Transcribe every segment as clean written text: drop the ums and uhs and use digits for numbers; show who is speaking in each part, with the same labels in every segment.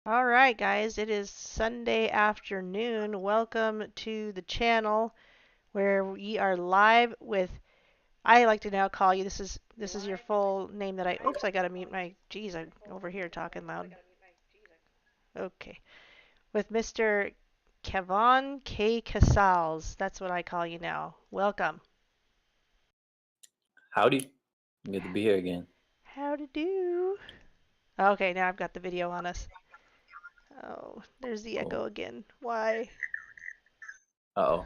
Speaker 1: All right, guys, it is Sunday afternoon. Welcome to the channel where we are live with. I like to now call you. This is your full name that I. Oops, I gotta mute my. Geez, I'm over here talking loud. Okay, with Mr. Kevon K. Casals. That's what I call you now. Welcome.
Speaker 2: Howdy. Good to be here again.
Speaker 1: How to do? Okay, now I've got the video on us. Oh, there's the
Speaker 2: Oh,
Speaker 1: echo again. Why?
Speaker 2: uh-oh.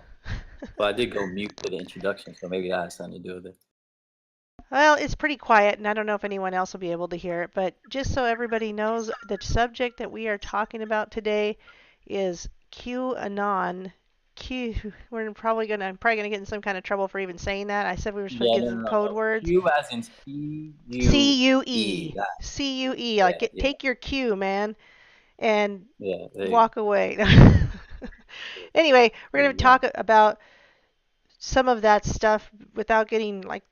Speaker 2: Well, I did go mute for the introduction, so maybe that has something to do with it.
Speaker 1: Well, it's pretty quiet, and I don't know if anyone else will be able to hear it, but just so everybody knows, the subject that we are talking about today is QAnon. We're I'm probably gonna get in some kind of trouble for even saying that. I said we were supposed
Speaker 2: Yeah,
Speaker 1: to
Speaker 2: no,
Speaker 1: get
Speaker 2: no,
Speaker 1: some
Speaker 2: no,
Speaker 1: code
Speaker 2: no.
Speaker 1: words.
Speaker 2: Q as in C-U-E.
Speaker 1: CUE.
Speaker 2: That,
Speaker 1: CUE. Like
Speaker 2: yeah, yeah,
Speaker 1: take your cue, man, and
Speaker 2: yeah. There you
Speaker 1: walk away.
Speaker 2: go.
Speaker 1: Anyway, we're
Speaker 2: There
Speaker 1: gonna
Speaker 2: you go.
Speaker 1: talk about some of that stuff without getting like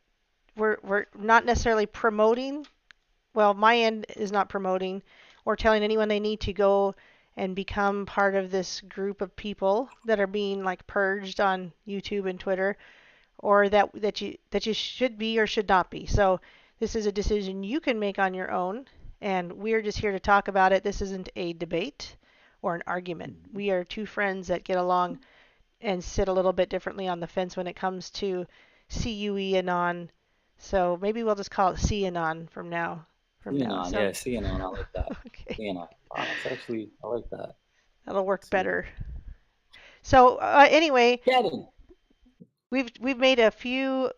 Speaker 1: we're not necessarily promoting. Well, my end is not promoting or telling anyone they need to go and become part of this group of people that are being like purged on YouTube and Twitter, or that you should be or should not be. So this is a decision you can make on your own, and we're just here to talk about it. This isn't a debate or an argument.
Speaker 2: Mhm.
Speaker 1: We are two friends that get along and sit a little bit differently on the fence when it comes to CUE and on. So maybe we'll just call it C and on from now. From now.
Speaker 2: CNN,
Speaker 1: So
Speaker 2: yeah, CNN. I like that.
Speaker 1: okay,
Speaker 2: CNN. Wow, that's actually, I like that.
Speaker 1: that'll work
Speaker 2: CNN.
Speaker 1: better. So anyway,
Speaker 2: Kevin.
Speaker 1: we've made a few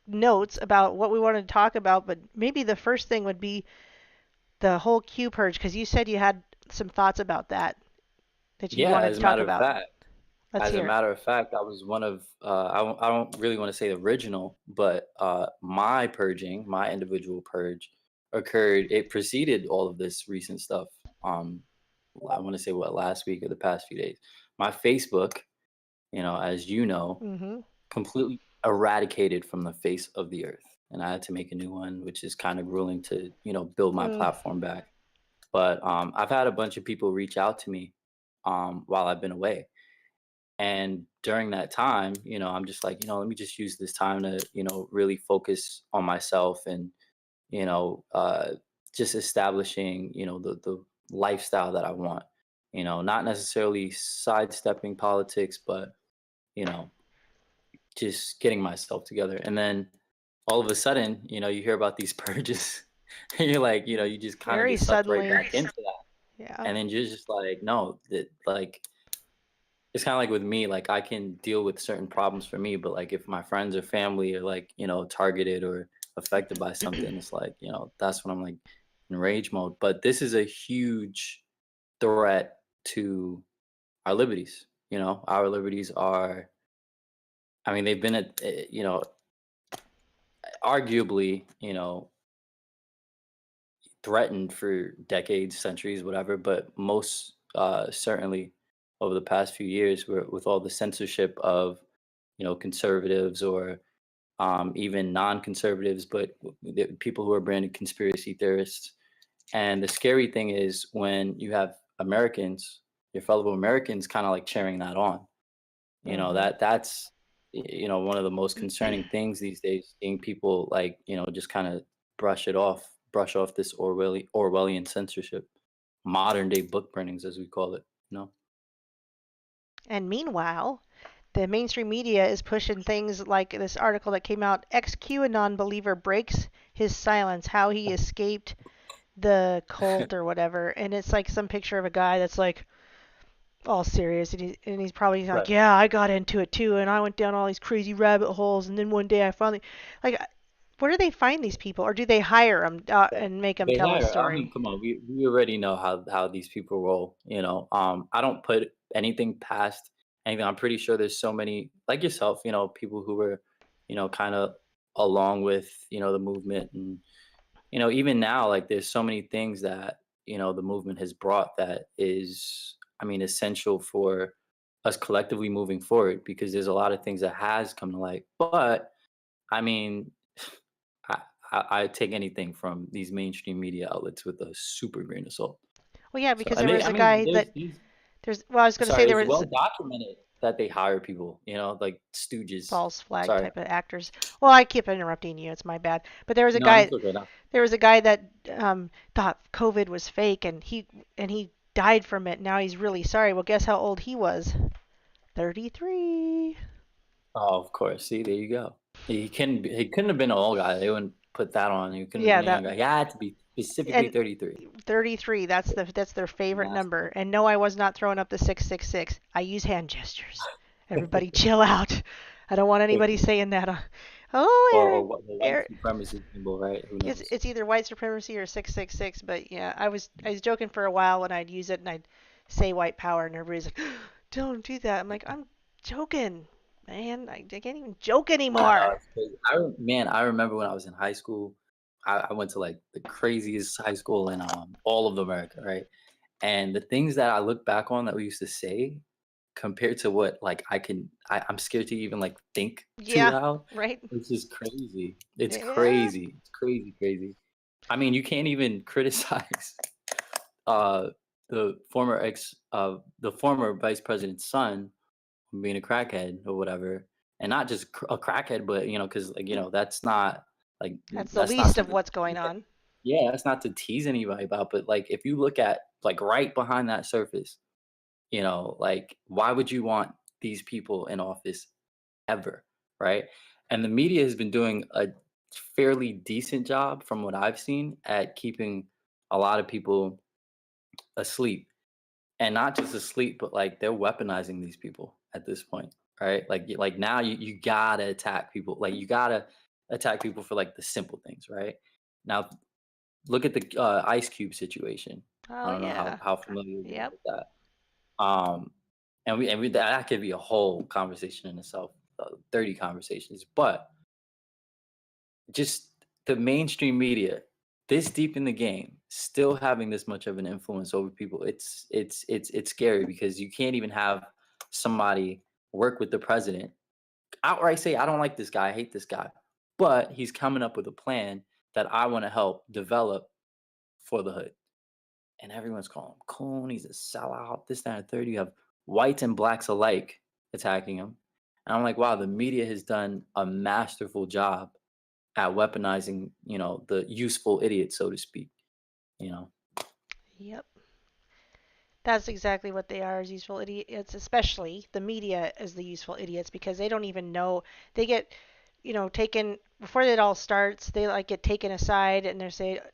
Speaker 1: notes about what we wanted to talk about, but maybe the first thing would be the whole Q purge because you said you had some thoughts about that you
Speaker 2: Yeah,
Speaker 1: wanted to talk about. Let's
Speaker 2: as a
Speaker 1: hear it.
Speaker 2: matter of fact, I was one of, I don't really want to say the original, but my purging, my individual purge occurred, it preceded all of this recent stuff. Um, I want to say what, last week or the past few days. My Facebook, as you know,
Speaker 1: Mm-hmm.
Speaker 2: completely eradicated from the face of the earth. And I had to make a new one, which is kind of grueling to, build my
Speaker 1: Mm.
Speaker 2: platform back. But I've had a bunch of people reach out to me while I've been away, and during that time, I'm just like, let me just use this time to, really focus on myself and, you know, uh, just establishing, the lifestyle that I want, not necessarily sidestepping politics, but, you know, just getting myself together. And then all of a sudden, you hear about these purges and you're like, you just kind of
Speaker 1: Very
Speaker 2: get sucked right
Speaker 1: suddenly.
Speaker 2: back into that.
Speaker 1: Yeah.
Speaker 2: And then you're just like, no, that like, it's kinda like with me, like, I can deal with certain problems for me, but, like, if my friends or family are, like, targeted or affected by something, it's like, that's when I'm, like, in rage mode, but this is a huge threat to our liberties, Our liberties are, I mean, they've been at, arguably, threatened for decades, centuries, whatever, but most, certainly over the past few years, with all the censorship of, conservatives or even non-conservatives, but the people who are branded conspiracy theorists. And the scary thing is when you have Americans, your fellow Americans, kind of like cheering that on.
Speaker 1: Mm-hmm.
Speaker 2: That's one of the most concerning things these days. Seeing people like just kind of brush off this Orwellian censorship, modern day book burnings, as we call it. You know.
Speaker 1: And meanwhile, the mainstream media is pushing things like this article that came out: ex QAnon believer breaks his silence, how he escaped the cult or whatever. And it's like some picture of a guy that's like all serious, and he's probably like,
Speaker 2: Right.
Speaker 1: yeah, I got into it too, and I went down all these crazy rabbit holes, and then one day I finally, like, where do they find these people, or do they hire them and make them
Speaker 2: They
Speaker 1: tell a
Speaker 2: hire. I
Speaker 1: story?
Speaker 2: mean, come on. We already know how these people roll. I don't put anything past anything. I'm pretty sure there's so many like yourself. People who were, kind of along with the movement, and even now, like there's so many things that the movement has brought that is, I mean, essential for us collectively moving forward. Because there's a lot of things that has come to light, but I mean, I, I take anything from these mainstream media outlets with a super grain of salt.
Speaker 1: Well, yeah,
Speaker 2: So
Speaker 1: because there was
Speaker 2: I
Speaker 1: a
Speaker 2: mean,
Speaker 1: guy that
Speaker 2: there's
Speaker 1: well, I was going to say
Speaker 2: sorry,
Speaker 1: there
Speaker 2: it's
Speaker 1: was
Speaker 2: well documented that they hire people, like stooges.
Speaker 1: false flag
Speaker 2: Sorry.
Speaker 1: type of actors. Well, I keep interrupting you. It's my bad. But there was a
Speaker 2: No,
Speaker 1: guy
Speaker 2: that's okay. No.
Speaker 1: there was a guy that thought COVID was fake, and he died from it. Now he's really sorry. Well, guess how old he was? 33.
Speaker 2: Oh, of course. See, there you go. He couldn't have been an old guy. They wouldn't put that on. He couldn't have
Speaker 1: Yeah,
Speaker 2: been a
Speaker 1: that
Speaker 2: young guy. He had to be specifically
Speaker 1: and
Speaker 2: 33.
Speaker 1: 33. That's their favorite
Speaker 2: Nasty.
Speaker 1: number. And no, I was not throwing up the 666. I use hand gestures. Everybody, chill out. I don't want anybody saying that. Oh,
Speaker 2: Or
Speaker 1: Eric,
Speaker 2: what the white
Speaker 1: Eric.
Speaker 2: supremacy symbol, right? Who
Speaker 1: It's
Speaker 2: knows?
Speaker 1: it's either white supremacy or 666. But yeah, I was joking for a while when I'd use it and I'd say white power and everybody's like, don't do that. I'm like, I'm joking, man. I can't even joke
Speaker 2: I know
Speaker 1: anymore.
Speaker 2: it's crazy. Man, I remember when I was in high school. I went to like the craziest high school in all of America, right? And the things that I look back on that we used to say compared to what like I'm scared to even like think too
Speaker 1: Yeah,
Speaker 2: loud.
Speaker 1: right.
Speaker 2: It's just crazy. It's
Speaker 1: Yeah.
Speaker 2: crazy. It's crazy, crazy. I mean, you can't even criticize uh the former vice president's son being a crackhead or whatever, and not just a crackhead, but because like that's not like
Speaker 1: That's the
Speaker 2: that's not
Speaker 1: least of
Speaker 2: something.
Speaker 1: what's going on.
Speaker 2: Yeah, that's not to tease anybody about, but like if you look at like right behind that surface, like why would you want these people in office ever, right? And the media has been doing a fairly decent job from what I've seen at keeping a lot of people asleep. And not just asleep, but like they're weaponizing these people at this point, right? Like now you gotta attack people. Like you gotta attack people for like the simple things, right? Now look at the Ice Cube situation. I
Speaker 1: Oh
Speaker 2: don't know
Speaker 1: yeah.
Speaker 2: how familiar you are
Speaker 1: Yep.
Speaker 2: with that. Um, and we that could be a whole conversation in itself, 30 conversations. But just the mainstream media, this deep in the game, still having this much of an influence over people, it's scary because you can't even have somebody work with the president outright say, I don't like this guy, I hate this guy, but he's coming up with a plan that I want to help develop for the hood. And everyone's calling him coon. He's a sellout. This, that, and the third. You have whites and blacks alike attacking him. And I'm like, wow, the media has done a masterful job at weaponizing, the useful idiot, so to speak. You know,
Speaker 1: Yep. That's exactly what they are as useful idiots, especially the media as the useful idiots because they don't even know. They get, taken before it all starts. They like get taken aside and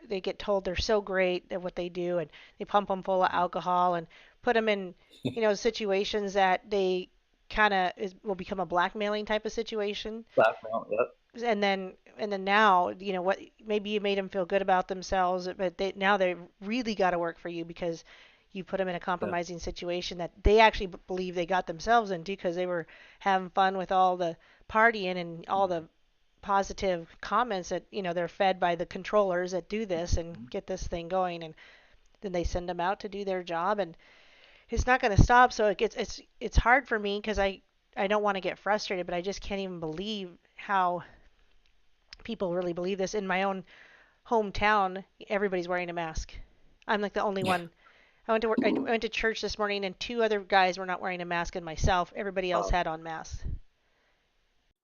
Speaker 1: they get told they're so great at what they do and they pump them full of alcohol and put them in, situations that they kind of will become a blackmailing type of situation.
Speaker 2: blackmail. Yep.
Speaker 1: And then now what maybe you made them feel good about themselves but now they really got to work for you because you put them in a
Speaker 2: Yep.
Speaker 1: compromising situation that they actually believe they got themselves into because they were having fun with all the partying and all the positive comments that they're fed by the controllers that do this and get this thing going and then they send them out to do their job and it's not going to stop so it's hard for me because I don't want to get frustrated but I just can't even believe how people really believe this. In my own hometown, everybody's wearing a mask. I'm like the only
Speaker 2: Yeah.
Speaker 1: one. I went to church this morning and two other guys were not wearing a mask and myself. Everybody else
Speaker 2: Oh,
Speaker 1: had on masks.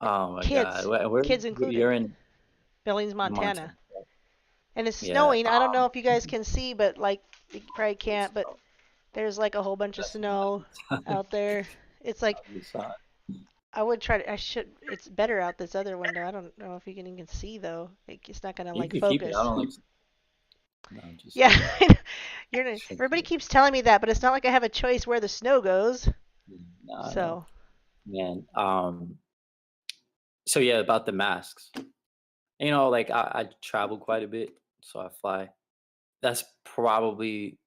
Speaker 2: oh my God.
Speaker 1: Kids, kids included.
Speaker 2: You're in
Speaker 1: Billings,
Speaker 2: Montana?
Speaker 1: Montana. And it's
Speaker 2: Yeah.
Speaker 1: snowing. I don't know if you guys can see, but like you probably can't, but
Speaker 2: So
Speaker 1: there's like a whole bunch of
Speaker 2: that's
Speaker 1: snow out there. It's like
Speaker 2: probably fine.
Speaker 1: I would try to I should it's better out this other window. I don't know if you can even see though. It's not going to
Speaker 2: You
Speaker 1: like
Speaker 2: can keep it. I
Speaker 1: focus.
Speaker 2: don't like. No, I'm just
Speaker 1: Yeah, everybody
Speaker 2: kidding.
Speaker 1: keeps telling me that, but it's not like I have a choice where the snow goes.
Speaker 2: No, I know,
Speaker 1: So,
Speaker 2: man. So yeah, about the masks. Like I travel quite a bit, so I fly. That's probably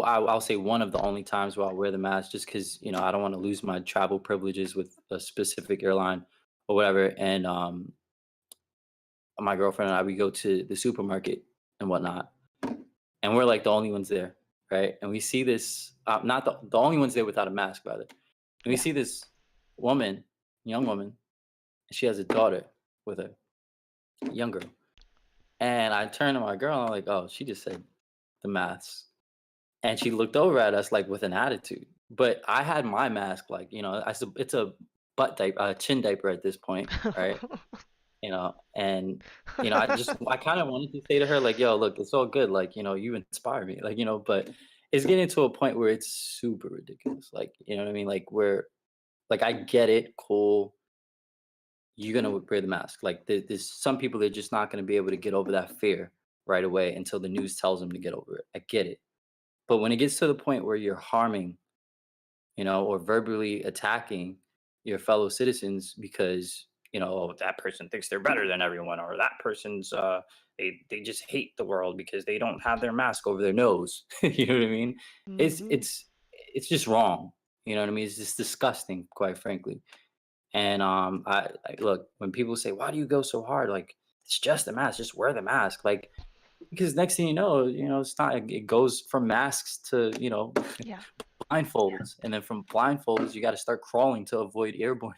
Speaker 2: I'll say one of the only times where I wear the mask, just because I don't want to lose my travel privileges with a specific airline or whatever. And my girlfriend and I, we go to the supermarket and whatnot, and we're like the only ones there, right? And we see this, not the only ones there without a mask, rather. And we
Speaker 1: yeah.
Speaker 2: see this woman, young woman, and she has a daughter with her, young girl. And I turn to my girl and I'm like, oh, she just said the masks, and she looked over at us like with an attitude. But I had my mask, like, it's a butt diaper, chin diaper at this point, right? And I kind of wanted to say to her, like, yo, look, it's all good, like, you inspire me, like, but it's getting to a point where it's super ridiculous, like, you know what I mean, like, where, like, I get it, cool, you're gonna wear the mask, like, there's some people that are just not gonna be able to get over that fear right away until the news tells them to get over it. I get it. But when it gets to the point where you're harming, or verbally attacking your fellow citizens because, "Oh, that person thinks they're better than everyone," or that person's they just hate the world because they don't have their mask over their nose. You know what I mean? It's
Speaker 1: Hmm.
Speaker 2: it's it's just wrong. You know what I mean? It's just disgusting, quite frankly. And I look, when people say, "Why do you go so hard?" Like, it's just a mask. Just wear the mask. Like, because next thing it's not. It goes from masks to
Speaker 1: Yeah.
Speaker 2: blindfolds, and then from blindfolds, you got to start crawling to avoid airborne.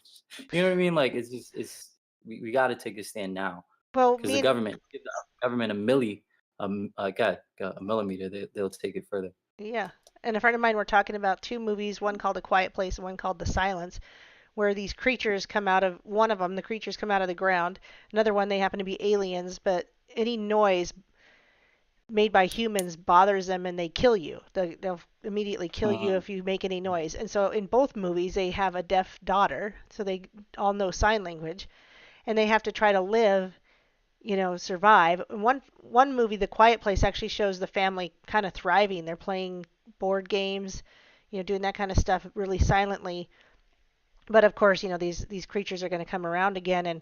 Speaker 2: You know what I mean? Like, it's just we got to take a stand now,
Speaker 1: Well,
Speaker 2: because
Speaker 1: me and
Speaker 2: give the government a millimeter, they'll take it further.
Speaker 1: yeah, and a friend of mine were talking about two movies, one called A Quiet Place and one called The Silence, where these creatures come out of one of them. The creatures come out of the ground. Another one, they happen to be aliens, but any noise made by humans bothers them and they kill you. They'll immediately kill you
Speaker 2: Mhm.
Speaker 1: if you make any noise. And so in both movies, they have a deaf daughter, so they all know sign language, and they have to try to live, survive. One movie, The Quiet Place, actually shows the family kind of thriving. They're playing board games, doing that kind of stuff really silently. But of course, these creatures are going to come around again, and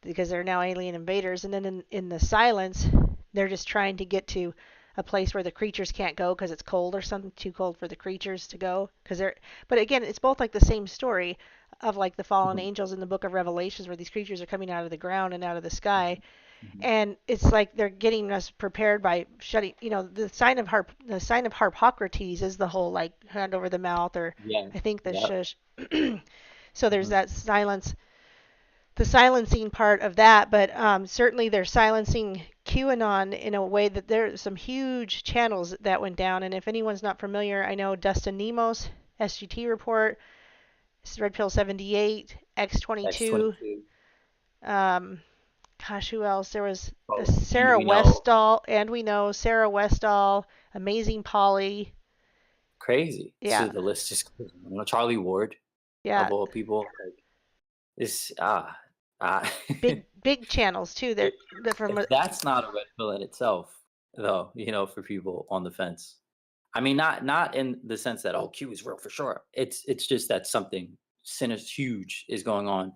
Speaker 1: because they're now alien invaders. And then in the silence, they're just trying to get to a place where the creatures can't go because it's cold or something, too cold for the creatures to go. Because they're, but again, it's both like the same story of like the fallen
Speaker 2: Mhm.
Speaker 1: angels in the book of Revelations, where these creatures are coming out of the ground and out of the sky,
Speaker 2: Mhm. Mhm.
Speaker 1: and it's like they're getting us prepared by shutting. The sign of Harpocrates is the whole like hand over the mouth, or
Speaker 2: Yeah.
Speaker 1: I think the
Speaker 2: Yep.
Speaker 1: shush. So there's
Speaker 2: Mhm.
Speaker 1: that silence, the silencing part of that, but certainly they're silencing QAnon in a way that there's some huge channels that went down. And if anyone's not familiar, I know Dustin Nemos, SGT Report, Red Pill 78,
Speaker 2: X
Speaker 1: X22.
Speaker 2: 22.
Speaker 1: Um, Gosh, who else? There was
Speaker 2: Oh, and
Speaker 1: Sarah
Speaker 2: we know,
Speaker 1: Westall, and we know Sarah Westall, Amazing Polly.
Speaker 2: crazy.
Speaker 1: Yeah,
Speaker 2: The list just goes on. Charlie Ward,
Speaker 1: yeah,
Speaker 2: of all people, like, it's ah.
Speaker 1: big channels too. They're,
Speaker 2: If
Speaker 1: from
Speaker 2: that's not a red pill in itself, though, for people on the fence. I mean, not in the sense that, oh, Q is real for sure. It's just that something sinister, huge, is going on,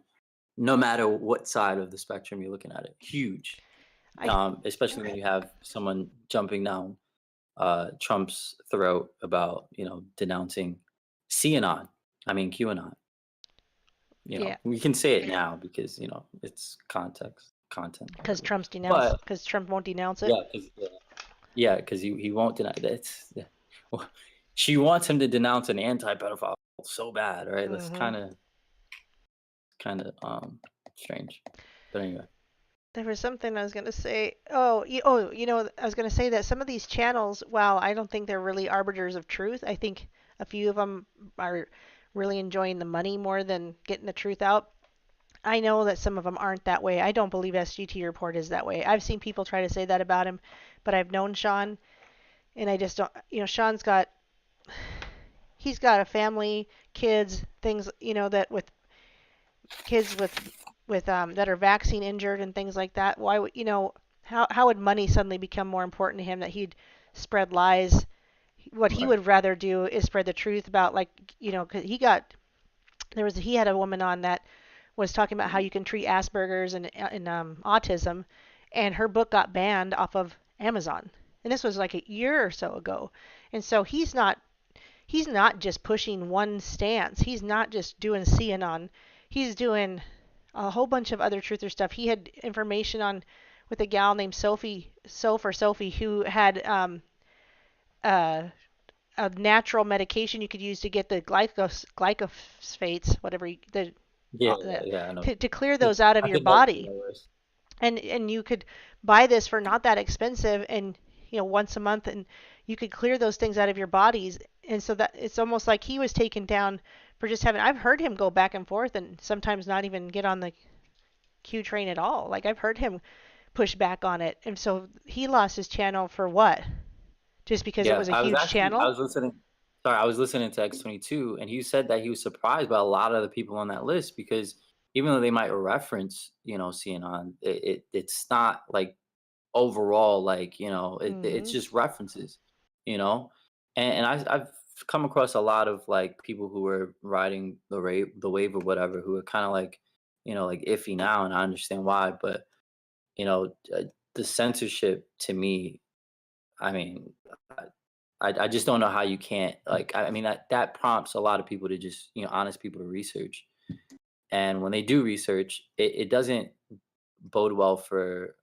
Speaker 2: no matter what side of the spectrum you're looking at it. Huge,
Speaker 1: I
Speaker 2: especially when you have someone jumping down Trump's throat about denouncing CAnon. I mean QAnon.
Speaker 1: yeah,
Speaker 2: We can say it now because it's content,
Speaker 1: because
Speaker 2: whatever.
Speaker 1: Trump's denounced,
Speaker 2: But
Speaker 1: because Trump won't denounce it.
Speaker 2: yeah, yeah, because he won't deny that. Yeah. Well, she wants him to denounce an anti-pedophile so bad, right? That's
Speaker 1: Hmm.
Speaker 2: kind of strange. But anyway,
Speaker 1: There was something I was going to say. Oh, I was going to say that some of these channels, while I don't think they're really arbiters of truth, I think a few of them are really enjoying the money more than getting the truth out. I know that some of them aren't that way. I don't believe SGT Report is that way. I've seen people try to say that about him, but I've known Sean, and I just don't. Sean's got, he's got a family, kids, things, that with kids with that are vaccine injured and things like that. Why would how would money suddenly become more important to him that he'd spread lies? What he
Speaker 2: right.
Speaker 1: would rather do is spread the truth about, like, 'cause he had a woman on that was talking about how you can treat Asperger's and autism, and her book got banned off of Amazon. And this was like a year or so ago. And so he's not just pushing one stance. He's not just doing CAnon. He's doing a whole bunch of other truther stuff. He had information on with a gal named Sophie, who had uh, a natural medication you could use to get the glycophates, whatever
Speaker 2: Yeah, yeah,
Speaker 1: the
Speaker 2: yeah. I know.
Speaker 1: to clear those out of
Speaker 2: I
Speaker 1: your
Speaker 2: think that's
Speaker 1: body.
Speaker 2: the worst.
Speaker 1: And you could buy this for not that expensive, and once a month, and you could clear those things out of your bodies. And so that it's almost like he was taken down for just having. I've heard him go back and forth and sometimes not even get on the Q train at all. Like I've heard him push back on it. And so he lost his channel for what? Just because it
Speaker 2: Yeah,
Speaker 1: was a huge
Speaker 2: I
Speaker 1: channel?
Speaker 2: was listening. Sorry, I was listening to X22, and he said that he was surprised by a lot of the people on that list because even though they might reference, CNN, it's not like overall, like, it's
Speaker 1: Mhm.
Speaker 2: just references, you know? And I've come across a lot of like people who were riding the wave or whatever who are kind of like, like iffy now, and I understand why, but you know, uh, the censorship to me, I mean, I just don't know how you can't like. I mean that prompts a lot of people to just honest people to research, and when they do research, it doesn't bode well for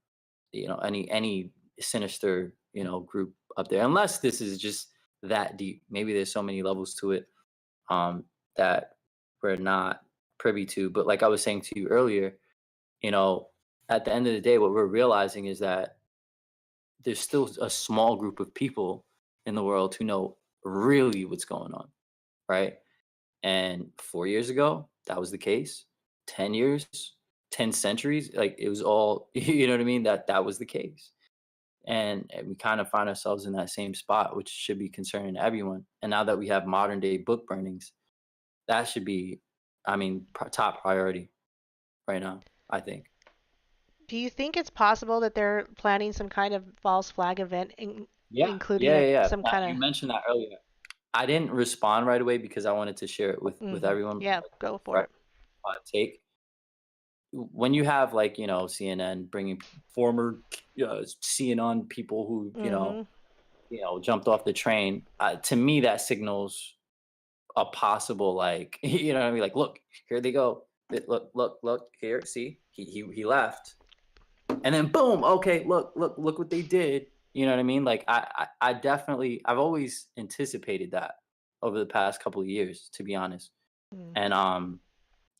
Speaker 2: any sinister group up there, unless this is just that deep. Maybe there's so many levels to it that we're not privy to. But like I was saying to you earlier, you know, at the end of the day, what we're realizing is that there's still a small group of people in the world who know really what's going on, right? And 4 years ago, that was the case. 10 years, 10 centuries, like it was all, you know what I mean? That was the case. And we kind of find ourselves in that same spot, which should be concerning to everyone. And now that we have modern day book burnings, that should be, I mean, top priority right now, I think.
Speaker 1: Do you think it's possible that they're planning some kind of false flag event,
Speaker 2: Yeah,
Speaker 1: including
Speaker 2: yeah, yeah, yeah.
Speaker 1: some
Speaker 2: That,
Speaker 1: kind
Speaker 2: you
Speaker 1: of?
Speaker 2: mentioned that earlier. I didn't respond right away because I wanted to share it with
Speaker 1: Mhm.
Speaker 2: everyone,
Speaker 1: Yeah,
Speaker 2: like
Speaker 1: go for
Speaker 2: fresh
Speaker 1: it.
Speaker 2: take. When you have like CNN bringing former CNN people who
Speaker 1: Mhm.
Speaker 2: jumped off the train, to me that signals a possible like you know what I mean, like look, here they go. Look here, see, he left, and then boom, okay, look what they did. You know what I mean? Like I definitely, I've always anticipated that over the past couple of years, to be honest.
Speaker 1: Mm.
Speaker 2: And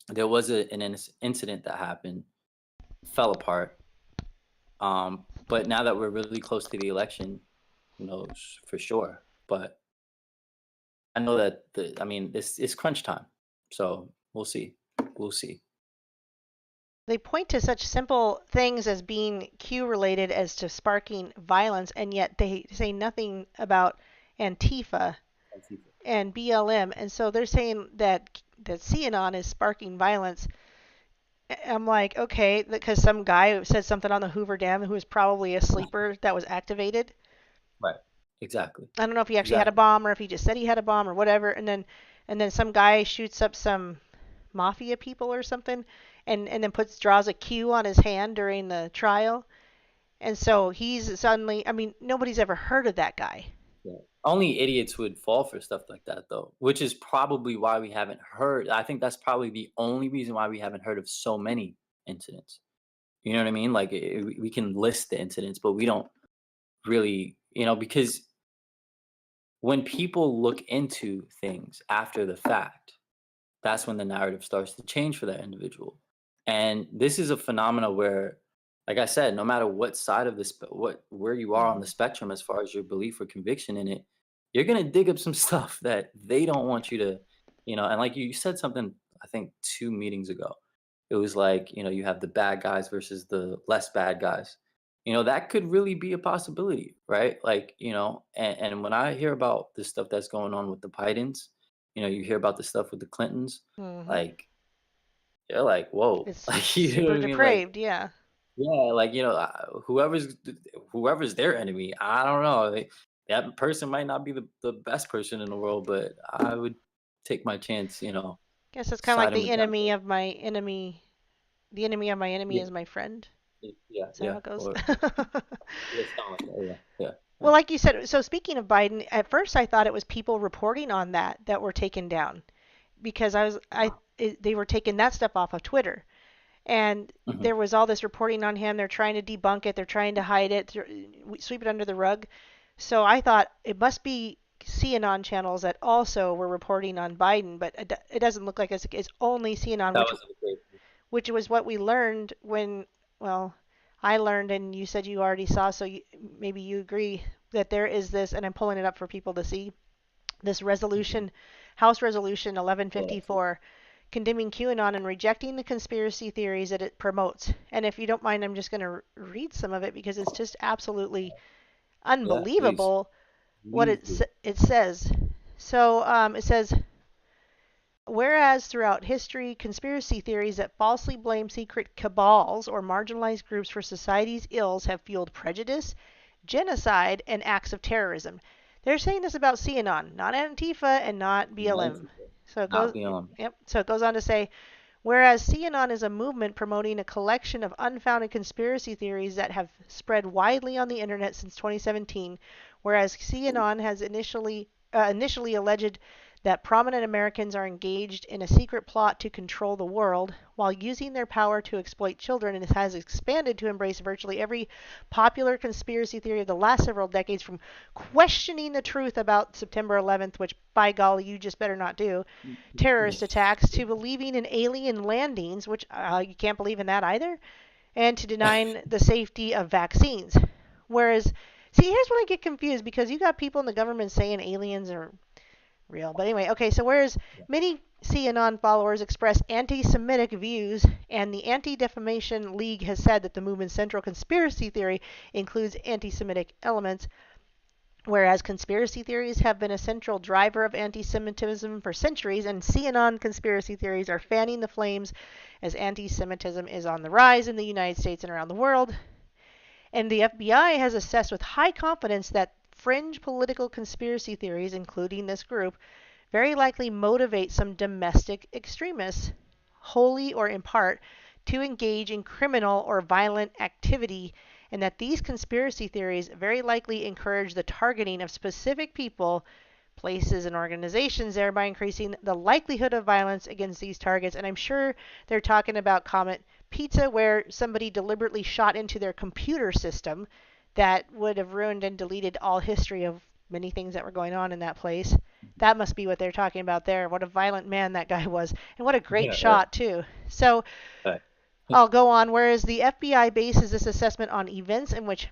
Speaker 2: there was an incident that happened, fell apart. But now that we're really close to the election, who knows for sure? But I know that I mean, this is crunch time, so we'll see. We'll see.
Speaker 1: They point to such simple things as being Q related as to sparking violence, and yet they say nothing about Antifa and BLM. And so they're saying that CAnon is sparking violence. I'm like, okay, because some guy said something on the Hoover Dam who was probably a sleeper that was activated.
Speaker 2: Right. Exactly.
Speaker 1: I don't know if he actually had a
Speaker 2: Exactly.
Speaker 1: bomb or if he just said he had a bomb or whatever. And then some guy shoots up some mafia people or something, and then draws a Q on his hand during the trial. And so he's suddenly, I mean, nobody's ever heard of that guy.
Speaker 2: Yeah. Only idiots would fall for stuff like that, though, which is probably why we haven't heard. I think that's probably the only reason why we haven't heard of so many incidents. You know what I mean? Like we can list the incidents, but we don't really, because when people look into things after the fact, that's when the narrative starts to change for that individual. And this is a phenomena where, like I said, no matter what side of where you are on the
Speaker 1: Hmm.
Speaker 2: spectrum as far as your belief or conviction in it, you're gonna dig up some stuff that they don't want you to, and like you said something, I think 2 meetings ago. It was like, you have the bad guys versus the less bad guys. That could really be a possibility, right? Like, and when I hear about the stuff that's going on with the Bidens, you hear about the stuff with the Clintons,
Speaker 1: Hmm.
Speaker 2: like, you're like, "Whoa."
Speaker 1: It's
Speaker 2: Like, you know
Speaker 1: super
Speaker 2: what I mean? Like,
Speaker 1: depraved, yeah.
Speaker 2: yeah, like, whoever's their enemy, I don't know. That person might not be the best person in the world, but I would take my chance,
Speaker 1: Guess it's kind of like
Speaker 2: siding
Speaker 1: the
Speaker 2: with them.
Speaker 1: enemy of my enemy. The enemy of my enemy
Speaker 2: Yeah,
Speaker 1: is my friend.
Speaker 2: yeah,
Speaker 1: Is that
Speaker 2: yeah,
Speaker 1: how it goes?
Speaker 2: or yeah, something like that, yeah, yeah,
Speaker 1: Well,
Speaker 2: yeah.
Speaker 1: like you said, so speaking of Biden, at first I thought it was people reporting on that were taken down because they were taking that stuff off of Twitter. And
Speaker 2: Mhm.
Speaker 1: there was all this reporting on him. They're trying to debunk it. They're trying to hide it, sweep it under the rug. So I thought it must be CAnon channels that also were reporting on Biden, but it doesn't look like it's only CAnon,
Speaker 2: That
Speaker 1: which
Speaker 2: was a great.
Speaker 1: which was what we learned when, well, I learned and you said you already saw, so maybe you agree. that there is this, and I'm pulling it up for people to see, this
Speaker 2: Mhm.
Speaker 1: resolution, House Resolution
Speaker 2: Yeah. So,
Speaker 1: 1154, condemning QAnon and rejecting the conspiracy theories that it promotes. And if you don't mind, I'm just going to read some of it because it's just absolutely
Speaker 2: yeah, please.
Speaker 1: unbelievable what
Speaker 2: Please do.
Speaker 1: it says. So it says, whereas throughout history, conspiracy theories that falsely blame secret cabals or marginalized groups for society's ills have fueled prejudice, genocide, and acts of terrorism. They're saying this about QAnon, not Antifa and not
Speaker 2: Not
Speaker 1: BLM.
Speaker 2: Antifa.
Speaker 1: So it
Speaker 2: Not
Speaker 1: goes,
Speaker 2: BLM.
Speaker 1: yep. So it goes on to say, whereas QAnon is a movement promoting a collection of unfounded conspiracy theories that have spread widely on the internet since 2017, whereas QAnon has initially alleged that prominent Americans are engaged in a secret plot to control the world while using their power to exploit children, and has expanded to embrace virtually every popular conspiracy theory of the last several decades, from questioning the truth about September 11th, which by golly you just better not do, terrorist attacks, to believing in alien landings, which you can't believe in that either, and to denying the safety of vaccines. Whereas, see, here's when I get confused, because you got people in the government saying aliens are real. But anyway, okay, so whereas many QAnon followers express anti Semitic views, and the Anti Defamation League has said that the movement's central conspiracy theory includes anti Semitic elements, whereas conspiracy theories have been a central driver of anti Semitism for centuries, and QAnon conspiracy theories are fanning the flames as anti Semitism is on the rise in the United States and around the world. And the FBI has assessed with high confidence that fringe political conspiracy theories, including this group, very likely motivate some domestic extremists, wholly or in part, to engage in criminal or violent activity, and that these conspiracy theories very likely encourage the targeting of specific people, places, and organizations, thereby increasing the likelihood of violence against these targets. And I'm sure they're talking about Comet Pizza, where somebody deliberately shot into their computer system that would have ruined and deleted all history of many things that were going on in that place. That must be what they're talking about there. What a violent man that guy was, and what a great
Speaker 2: Yeah, right.
Speaker 1: shot, too. So
Speaker 2: Right.
Speaker 1: I'll go on. Whereas the FBI bases this assessment on events in which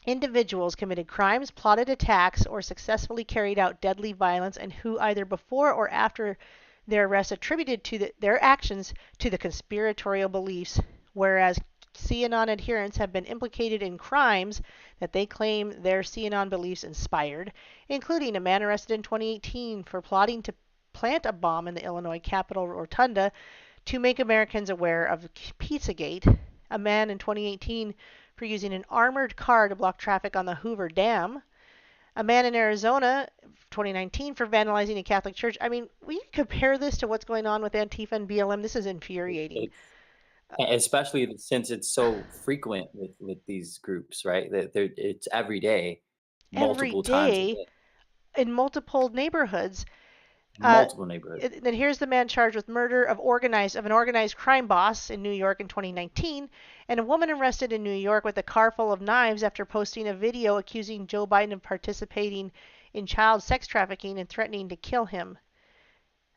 Speaker 1: individuals committed crimes, plotted attacks, or successfully carried out deadly violence, and who either before or after their arrest attributed their actions to the conspiratorial beliefs, whereas QAnon adherents have been implicated in crimes that they claim their QAnon beliefs inspired, including a man arrested in 2018 for plotting to plant a bomb in the Illinois Capitol Rotunda to make Americans aware of Pizzagate, a man in 2018 for using an armored car to block traffic on the Hoover Dam, a man in Arizona 2019 for vandalizing a Catholic church. I mean, we compare this to what's going on with Antifa and BLM. This is infuriating.
Speaker 2: It's especially since it's so frequent with these groups, right? That it's every day,
Speaker 1: Every
Speaker 2: multiple times a
Speaker 1: day
Speaker 2: day,
Speaker 1: in multiple neighborhoods. Uh,
Speaker 2: multiple neighborhoods.
Speaker 1: then here's the man charged with murder of an organized crime boss in New York in 2019, and a woman arrested in New York with a car full of knives after posting a video accusing Joe Biden of participating in child sex trafficking and threatening to kill him.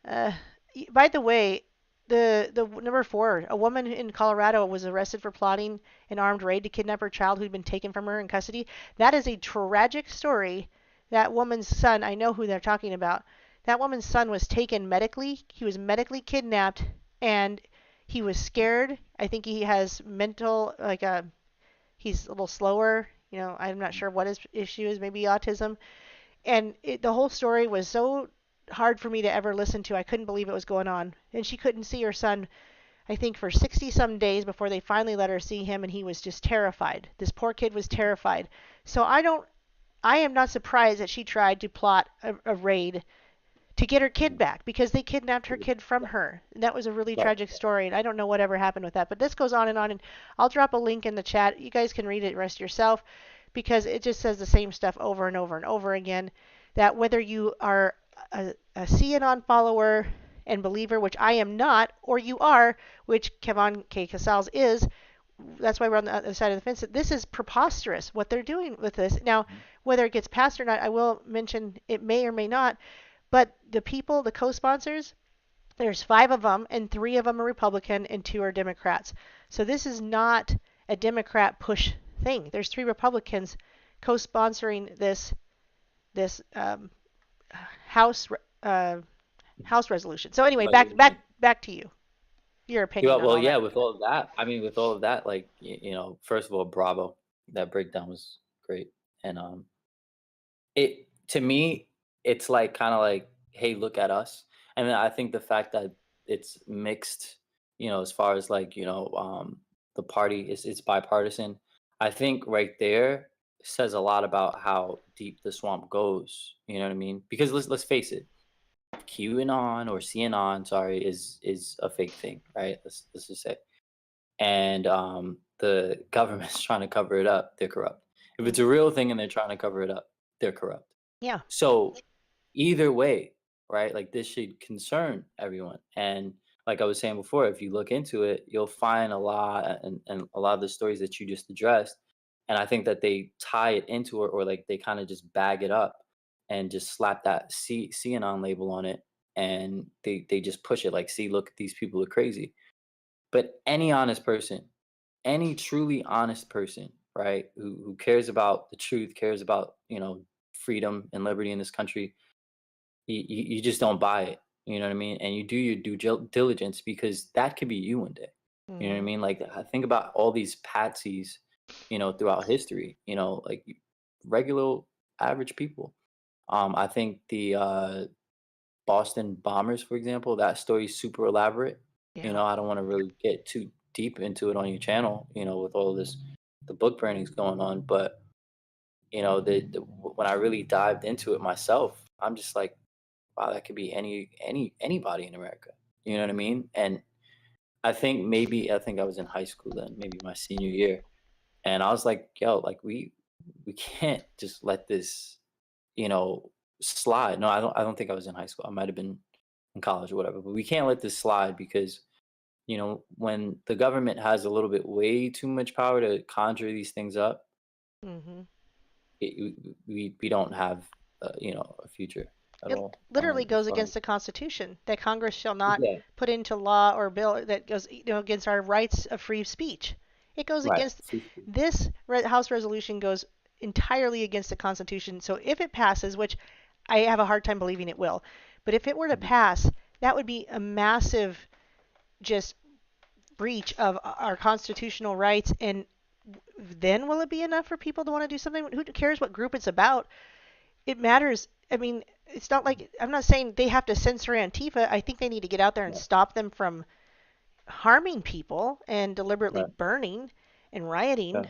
Speaker 1: Uh, by the way, the number 4, a woman in Colorado was arrested for plotting an armed raid to kidnap her child who'd been taken from her in custody. That is a tragic story. That woman's son, I know who they're talking about. That woman's son was taken medically. He was medically kidnapped, and he was scared. I think he has mental, he's a little slower. I'm not sure what his issue is. Maybe autism. And the whole story was so hard for me to ever listen to. I couldn't believe it was going on. And she couldn't see her son, I think, for 60 some days before they finally let her see him, and he was just terrified. This poor kid was terrified. So I am not surprised that she tried to plot a raid to get her kid back, because they kidnapped her kid from her. And that was a really
Speaker 2: Right.
Speaker 1: tragic story, and I don't know whatever happened with that. But this goes on and on, and I'll drop a link in the chat. You guys can read it rest yourself, because it just says the same stuff over and over and over again. That whether you are a QAnon follower and believer, which I am not, or you are, which Kevon K. Cassells is, that's why we're on the other side of the fence. This is preposterous what they're doing with this. Now, whether it gets passed or not, I will mention it may or may not. But the people, the co-sponsors, there's 5 of them, and 3 of them are Republican and 2 are Democrats. So this is not a Democrat push thing. There's 3 Republicans co-sponsoring this House House resolution. So anyway,
Speaker 2: resolution.
Speaker 1: back to you. Your
Speaker 2: Yeah,
Speaker 1: opinion on
Speaker 2: well,
Speaker 1: all
Speaker 2: yeah,
Speaker 1: that.
Speaker 2: with all of that, I mean, with all of that, like, first of all, bravo. That breakdown was great. And it to me, it's like kind of like, hey, look at us. And then I think the fact that it's mixed, as far as like, the party is it's bipartisan. I think right there says a lot about how deep the swamp goes. You know what I mean? Because let's face it, QAnon or CNN, sorry, is a fake thing, right? Let's just say. And the government's trying to cover it up, they're corrupt. If it's a
Speaker 1: Hmm.
Speaker 2: real thing and they're trying to cover it up, they're corrupt.
Speaker 1: Yeah.
Speaker 2: So either way, right? Like this should concern everyone. And like I was saying before, if you look into it, you'll find a lot and a lot of the stories that you just addressed. And I think that they tie it into it or like they kind of just bag it up and just slap that CNN label on it and they just push it like, see, look, these people are crazy. But any honest person, any truly honest person, right, who cares about the truth, cares about, freedom and liberty in this country, you just don't buy it. You know what I mean? And you do your diligence because that could be you one day. You know what I
Speaker 1: Hmm.
Speaker 2: mean? Like I think about all these patsies, throughout history. Like regular average people. I think the Boston bombers, for example, that story's super elaborate.
Speaker 1: Yeah.
Speaker 2: I don't want to really get too deep into it on your channel. With all this the book burnings going on, but when I really dived into it myself, I'm just like, wow, that could be anybody in America. You know what I mean? And I think I was in high school then, maybe my senior year, and I was like, yo, like we can't just let this, you know, slide. No, I don't think I was in high school. I might have been in college or whatever, but we can't let this slide because when the government has a little bit way too much power to conjure these things up,
Speaker 1: Hmm.
Speaker 2: we don't have a future at
Speaker 1: It
Speaker 2: all.
Speaker 1: literally
Speaker 2: As
Speaker 1: goes
Speaker 2: far as
Speaker 1: against the Constitution that Congress shall not
Speaker 2: yeah,
Speaker 1: put into law or bill that goes against our rights of free speech. It goes
Speaker 2: right.
Speaker 1: against this House resolution goes entirely against the Constitution. So if it passes, which I have a hard time believing it will, but if it were to
Speaker 2: Mhm.
Speaker 1: pass, that would be a massive just breach of our constitutional rights. And then will it be enough for people to want to do something? Who cares what group it's about? It matters. I mean, it's not like I'm not saying they have to censor Antifa. I think they need to get out there and
Speaker 2: Right,
Speaker 1: stop them from harming people and deliberately
Speaker 2: right,
Speaker 1: burning and rioting.
Speaker 2: yeah,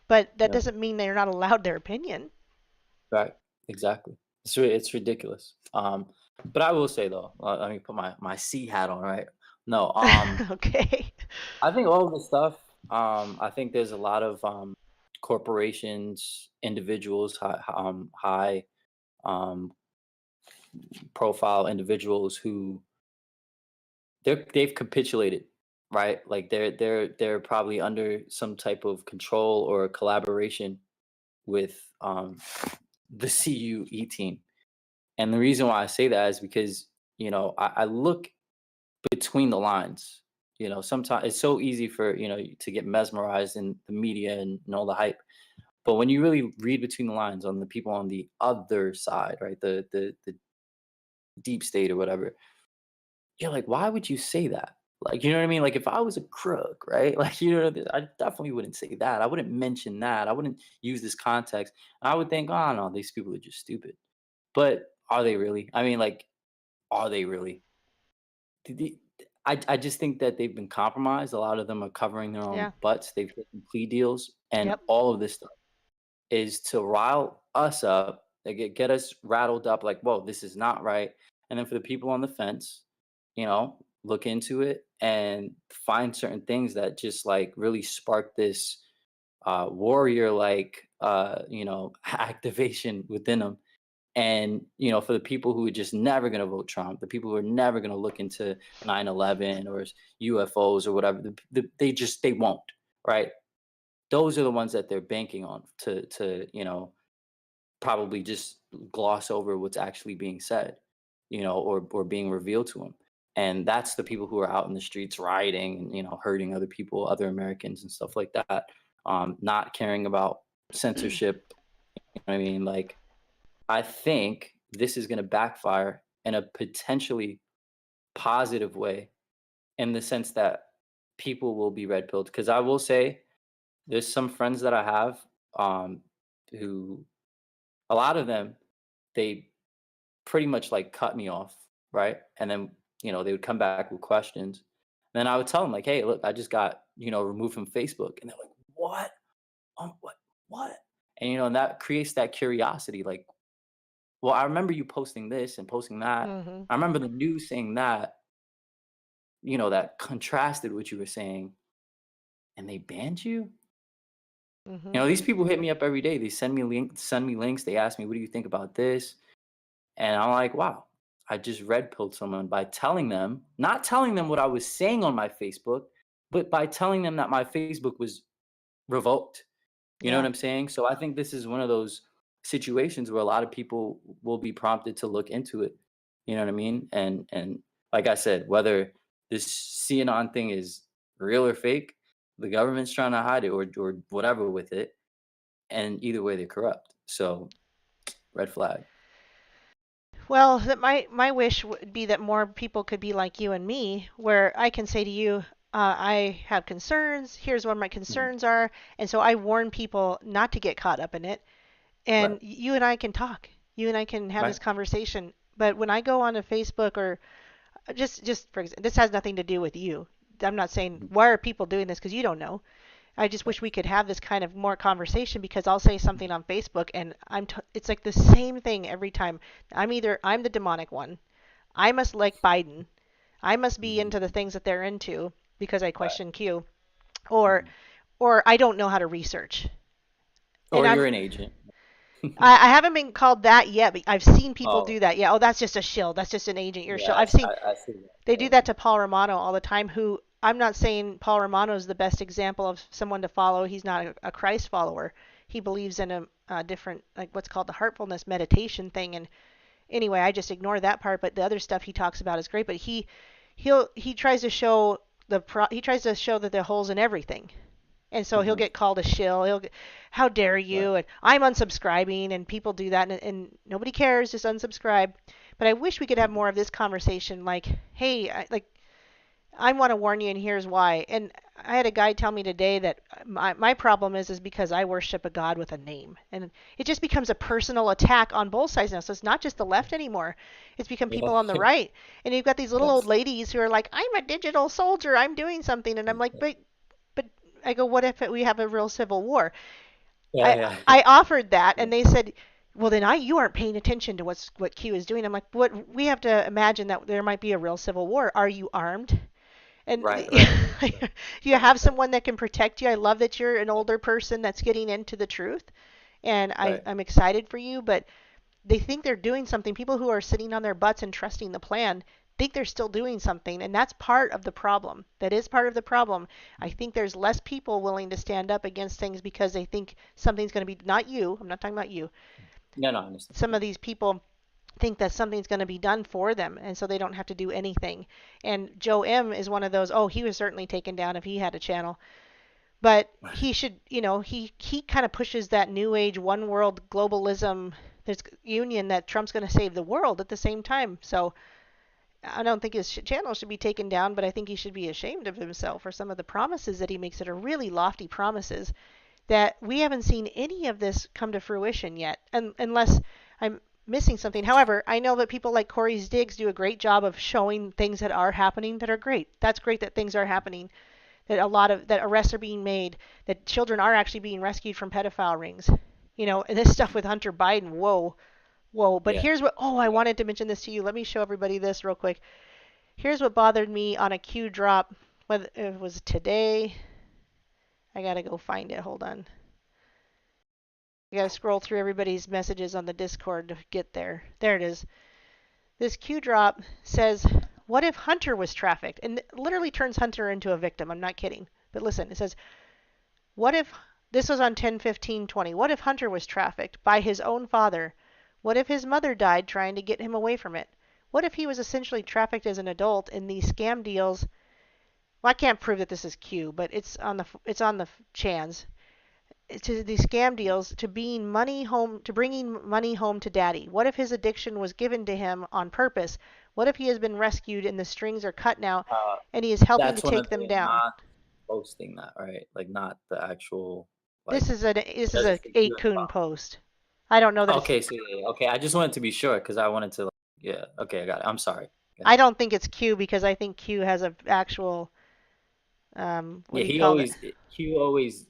Speaker 1: But that
Speaker 2: yeah,
Speaker 1: doesn't mean they're not allowed their opinion.
Speaker 2: right. Exactly. It's ridiculous. But I will say though, let me put my C hat on, right? No,
Speaker 1: Okay.
Speaker 2: I think all of this stuff. I think there's a lot of corporations, individuals, high um, profile individuals who they've capitulated, right? Like they're probably under some type of control or collaboration with the CUE team. And the reason why I say that is because I look between the lines. Sometimes it's so easy for to get mesmerized in the media and all the hype. But when you really read between the lines on the people on the other side, right, the deep state or whatever, you're like, why would you say that? Like, you know what I mean? Like, if I was a crook, right? Like, I definitely wouldn't say that. I wouldn't mention that. I wouldn't use this context. I would think, oh no, these people are just stupid. But are they really? I mean, like, are they really? I just think that they've been compromised. A lot of them are covering their own
Speaker 1: Yeah.
Speaker 2: butts. They've taken plea deals, and
Speaker 1: Yep.
Speaker 2: all of this stuff is to rile us up, like get us rattled up, like, whoa, this is not right. And then for the people on the fence, look into it and find certain things that just like really spark this warrior like activation within them. And for the people who are just never going to vote Trump, the people who are never going to look into 9/11 or UFOs or whatever, they won't, right? Those are the ones that they're banking on to probably just gloss over what's actually being said, or being revealed to them. And that's the people who are out in the streets rioting and hurting other people, other Americans and stuff like that, not caring about censorship, You know what I mean? Like, I think this is going to backfire in a potentially positive way, in the sense that people will be red pilled. Because I will say, there's some friends that I have, um, who, a lot of them, they pretty much like cut me off, right? And then, they would come back with questions. Then I would tell them like, "Hey, look, I just got, removed from Facebook." And they're like, "What? What? What?" And and that creates that curiosity. Like, well, I remember you posting this and posting that.
Speaker 1: Mhm.
Speaker 2: I remember the news saying that, that contrasted what you were saying, and they banned you.
Speaker 1: Mhm.
Speaker 2: These people hit me up every day. They send me links. They ask me, "What do you think about this?" And I'm like, wow, I just red pilled someone by telling them, not telling them what I was saying on my Facebook, but by telling them that my Facebook was revoked. You know what
Speaker 1: Yeah.
Speaker 2: I'm saying? So I think this is one of those situations where a lot of people will be prompted to look into it. You know what I mean? And like I said, whether this CAnon thing is real or fake, the government's trying to hide it, or whatever with it. And either way, they're corrupt. So red flag.
Speaker 1: Well, my wish would be that more people could be like you and me, where I can say to you, I have concerns. Here's what my
Speaker 2: Mhm.
Speaker 1: concerns are, and so I warn people not to get caught up in it.
Speaker 2: Right.
Speaker 1: And you and I can talk. You and I can have this
Speaker 2: Right.
Speaker 1: conversation. But when I go onto Facebook, or just for example, this has nothing to do with you. I'm not saying
Speaker 2: Mhm.
Speaker 1: why are people doing this because you don't know. I just
Speaker 2: Right.
Speaker 1: wish we could have this kind of more conversation, because I'll say something
Speaker 2: Mhm.
Speaker 1: on Facebook and it's like the same thing every time. I'm the demonic one. I must like Biden. I must be into the
Speaker 2: Mhm.
Speaker 1: things that they're into because I
Speaker 2: Right.
Speaker 1: question Q, or
Speaker 2: Mhm.
Speaker 1: I don't know how to research. And
Speaker 2: Or you're an agent.
Speaker 1: I haven't been called that yet, but I've seen people
Speaker 2: Oh,
Speaker 1: do that. Yeah, oh, that's just a shill. That's just an agent. You're a
Speaker 2: yeah,
Speaker 1: shill. I've seen
Speaker 2: I see that.
Speaker 1: they do
Speaker 2: Yeah.
Speaker 1: that to Paul Romano all the time. Who, I'm not saying Paul Romano is the best example of someone to follow. He's not a Christ follower. He believes in a different, like what's called the heartfulness meditation thing. And anyway, I just ignore that part. But the other stuff he talks about is great. But he tries to show he tries to show that there are holes in everything. And so he'll
Speaker 2: Mhm.
Speaker 1: get called a shill. How dare
Speaker 2: Right.
Speaker 1: you? And I'm unsubscribing, and people do that, and nobody cares, just unsubscribe. But I wish we could have
Speaker 2: Mhm.
Speaker 1: more of this conversation, like, hey, I want to warn you, and here's why. And I had a guy tell me today that my problem is because I worship a God with a name, and it just becomes a personal attack on both sides now. So it's not just the left anymore; it's become people
Speaker 2: Yeah.
Speaker 1: on the right, and you've got these little old
Speaker 2: Yes.
Speaker 1: ladies who are like, "I'm a digital soldier, I'm doing something," and I'm like, but I go, what if we have a real civil war?
Speaker 2: Yeah,
Speaker 1: I
Speaker 2: yeah.
Speaker 1: I offered that,
Speaker 2: Yeah.
Speaker 1: and they said, well, then you aren't paying attention to what Q is doing. I'm like, what? We have to imagine that there might be a real civil war. Are you armed? And
Speaker 2: Right, right,
Speaker 1: you have someone that can protect you. I love that you're an older person that's getting into the truth, and
Speaker 2: right.
Speaker 1: I'm excited for you. But they think they're doing something. People who are sitting on their butts and trusting the plan think they're still doing something, and that's part of the problem. That is part of the problem. I think there's less people willing to stand up against things because they think something's going to be, not you, I'm not talking about you.
Speaker 2: No, no, I understand.
Speaker 1: Some
Speaker 2: Yeah.
Speaker 1: of these people think that something's going to be done for them, and so they don't have to do anything. And Joe M is one of those. Oh, he was certainly taken down if he had a channel, but he should, he kind of pushes that new age one world globalism, there's union, that Trump's going to save the world at the same time. So I don't think his channel should be taken down, but I think he should be ashamed of himself for some of the promises that he makes that are really lofty promises that we haven't seen any of this come to fruition yet, unless I'm missing something. However, I know that people like Corey's Diggs do a great job of showing things that are happening that are great. That's great that things are happening, that a lot of that arrests are being made, that children are actually being rescued from pedophile rings. And this stuff with Hunter Biden, whoa, whoa. But
Speaker 2: Yeah.
Speaker 1: here's what, oh, I
Speaker 2: Yeah.
Speaker 1: wanted to mention this to you. Let me show everybody this real quick. Here's what bothered me on a Q drop, whether it was today. I gotta go find it. Hold on. I gotta scroll through everybody's messages on the Discord to get there. There it is. This Q drop says, what if Hunter was trafficked? And it literally turns Hunter into a victim. I'm not kidding. But listen, it says, what if, this was on 10/15/20, what if Hunter was trafficked by his own father? What if his mother died trying to get him away from it? What if he was essentially trafficked as an adult in these scam deals? Well, I can't prove that this is Q, but it's on the chans. to these scam deals to being money home to bringing money home to daddy? What if his addiction was given to him on purpose? What if he has been rescued and the strings are cut now
Speaker 2: Uh,
Speaker 1: and he is helping to
Speaker 2: that's one
Speaker 1: take
Speaker 2: of
Speaker 1: them
Speaker 2: the
Speaker 1: down?
Speaker 2: not posting that, right? Like not the actual like it
Speaker 1: This is
Speaker 2: doesn't
Speaker 1: a
Speaker 2: say you
Speaker 1: 8
Speaker 2: at the
Speaker 1: Coon
Speaker 2: bottom.
Speaker 1: post. I don't know that it's
Speaker 2: Okay, so yeah, yeah, okay. I just wanted to be sure because I wanted to like, yeah, okay, I got it. I'm sorry. Go
Speaker 1: I
Speaker 2: ahead.
Speaker 1: don't think it's Q because I think Q has a actual what
Speaker 2: Yeah,
Speaker 1: do you call it?
Speaker 2: Q always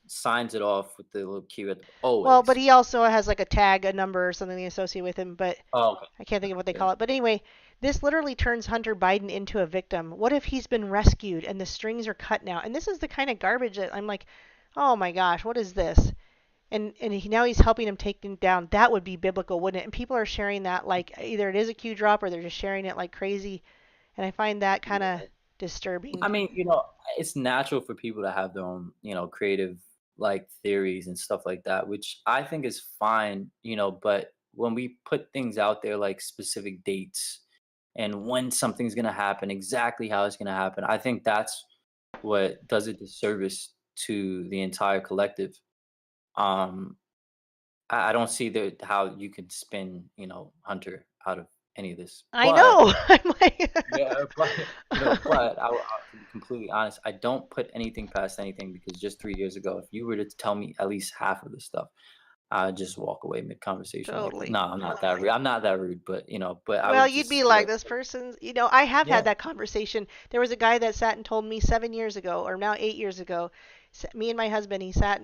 Speaker 2: signs it off with the little Q at the
Speaker 1: Well, but
Speaker 2: always.
Speaker 1: he also has like a tag, a number or something associated with him, but
Speaker 2: Oh, okay.
Speaker 1: I can't think of
Speaker 2: Okay,
Speaker 1: what they
Speaker 2: yeah.
Speaker 1: call it. But anyway, this literally turns Hunter Biden into a victim. What if he's been rescued and the strings are cut now? And this is the kind of garbage that I'm like, oh my gosh, what is this? And now he's helping him take them down. That would be biblical, wouldn't it? And people are sharing that like either it is a Q drop or they're just sharing it like crazy. And I find that kind of
Speaker 2: Yeah. I
Speaker 1: disturbing.
Speaker 2: mean, it's natural for people to have their own, creative like theories and stuff like that, which I think is fine, but when we put things out there like specific dates and when something's going to happen, exactly how it's going to happen, I think that's what does a disservice to the entire collective. Um I don't see how you could spin, Hunter out of any of this.
Speaker 1: I
Speaker 2: But
Speaker 1: know. I'm like,
Speaker 2: yeah, but to be completely honest, I don't put anything past anything because just 3 years ago, if you were to tell me at least half of the stuff, I'd just walk away mid conversation. Like,
Speaker 1: totally.
Speaker 2: no, I'm not that rude. I'm not that rude, but but I
Speaker 1: Well,
Speaker 2: would
Speaker 1: you'd
Speaker 2: just
Speaker 1: be
Speaker 2: be
Speaker 1: like
Speaker 2: like,
Speaker 1: this person's. I have had
Speaker 2: yeah,
Speaker 1: that conversation. There was a guy that sat and told me 7 years ago, or now 8 years ago. Me and my husband, he sat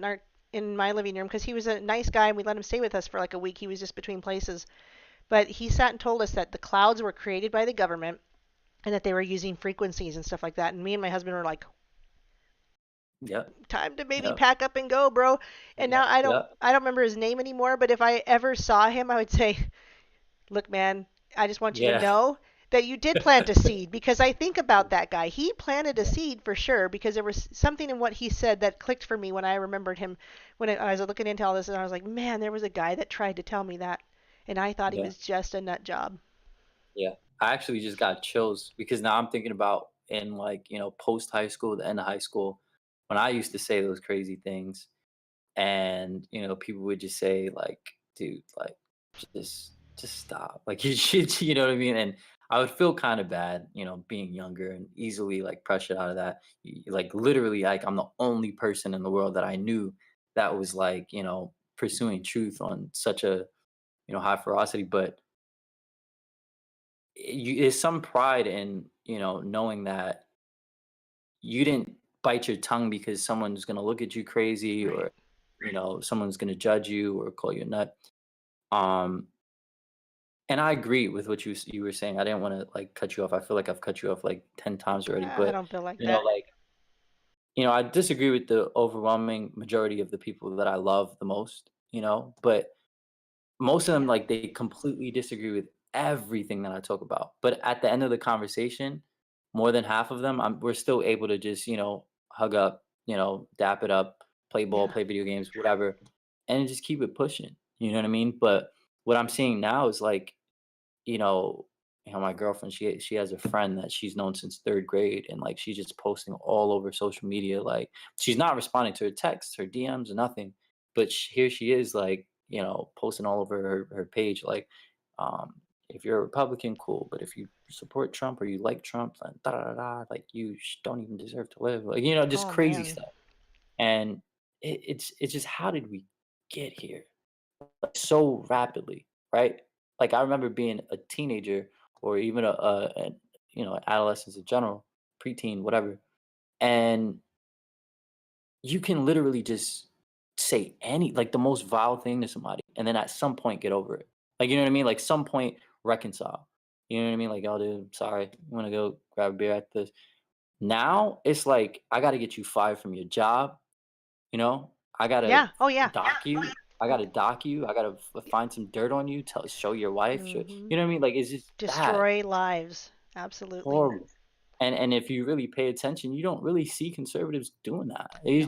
Speaker 1: in my living room because he was a nice guy and we let him stay with us for like a week. He was just between places, but he sat and told us that the clouds were created by the government and that they were using frequencies and stuff like that. And me and my husband were like,
Speaker 2: yep,
Speaker 1: time to maybe
Speaker 2: yep,
Speaker 1: pack up and go, bro. And now
Speaker 2: yep,
Speaker 1: I don't
Speaker 2: yep,
Speaker 1: I don't remember his name anymore, but if I ever saw him, I would say, look, man, I just want you to
Speaker 2: yeah,
Speaker 1: know that you did plant a seed because I think about that guy. He planted a seed for sure because there was something in what he said that clicked for me when I remembered him I was looking into all this and I was like, man, there was a guy that tried to tell me that and I thought he
Speaker 2: yeah,
Speaker 1: was just a nut job.
Speaker 2: yeah. I actually just got chills because now I'm thinking about in like post high school, the end of high school, when I used to say those crazy things. And people would just say like, dude, like just stop, like you should, you know what I mean? And I would feel kind of bad, being younger and easily like pressured out of that. Like literally, like I'm the only person in the world that I knew that was like pursuing truth on such a high ferocity. But there's some pride in knowing that you didn't bite your tongue because someone's going to look at you crazy,
Speaker 1: Right.
Speaker 2: or someone's going to judge you or call you a nut. um and I agree with what you were saying. I didn't want to like cut you off. I feel like I've cut you off like 10 times already,
Speaker 1: I
Speaker 2: but
Speaker 1: don't feel like
Speaker 2: you know
Speaker 1: that.
Speaker 2: like I disagree with the overwhelming majority of the people that I love the most, but most of them,
Speaker 1: Yeah.
Speaker 2: like, they completely disagree with everything that I talk about. But at the end of the conversation, more than half of them, we're still able to just, hug up, dap it up, play ball,
Speaker 1: Yeah.
Speaker 2: play video games, whatever, and just keep it pushing. You know what I mean? But what I'm seeing now is like, you know, my girlfriend, she has a friend that she's known since 3rd grade, and like she's just posting all over social media. Like she's not responding to her texts, her DMs, or nothing. But here she is, like posting all over her page, like, if you're a Republican, cool, but if you support Trump or you like Trump, then da da da, da, like you don't even deserve to live. Like just
Speaker 1: Oh
Speaker 2: crazy
Speaker 1: man.
Speaker 2: stuff. And it's just how did we get here? So rapidly, right? Like I remember being a teenager or even adolescence in general, preteen, whatever, and you can literally just say like the most vile thing to somebody, and then at some point get over it. Like you know what I mean? Like some point reconcile. You know what I mean? Like, oh, dude, sorry, you want to go grab a beer at this? Now it's like I got to get you fired from your job. I gotta
Speaker 1: Yeah. Oh yeah.
Speaker 2: dock you. I gotta dock you. I gotta find some dirt on you. Show your wife.
Speaker 1: Mhm.
Speaker 2: You know what I mean? Like it's just bad,
Speaker 1: Destroy lives. Absolutely.
Speaker 2: horrible. And if you really pay attention, you don't really see conservatives doing that.
Speaker 1: No.
Speaker 2: We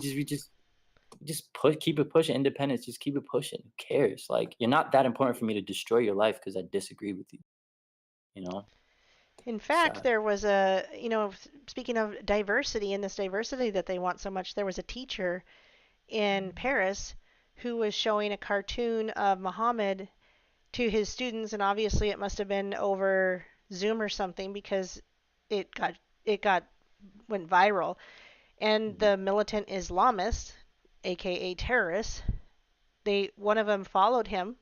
Speaker 2: just keep it pushing. Independence, just keep it pushing. Who cares? Like you're not that important for me to destroy your life because I disagree with you. You know,
Speaker 1: In fact,
Speaker 2: sad.
Speaker 1: there was speaking of diversity and this diversity that they want so much, there was a teacher in Paris who was showing a cartoon of Muhammad to his students, and obviously it must have been over Zoom or something because it got it got went viral. And
Speaker 2: Mhm.
Speaker 1: the militant Islamists, aka terrorists, they one of them followed him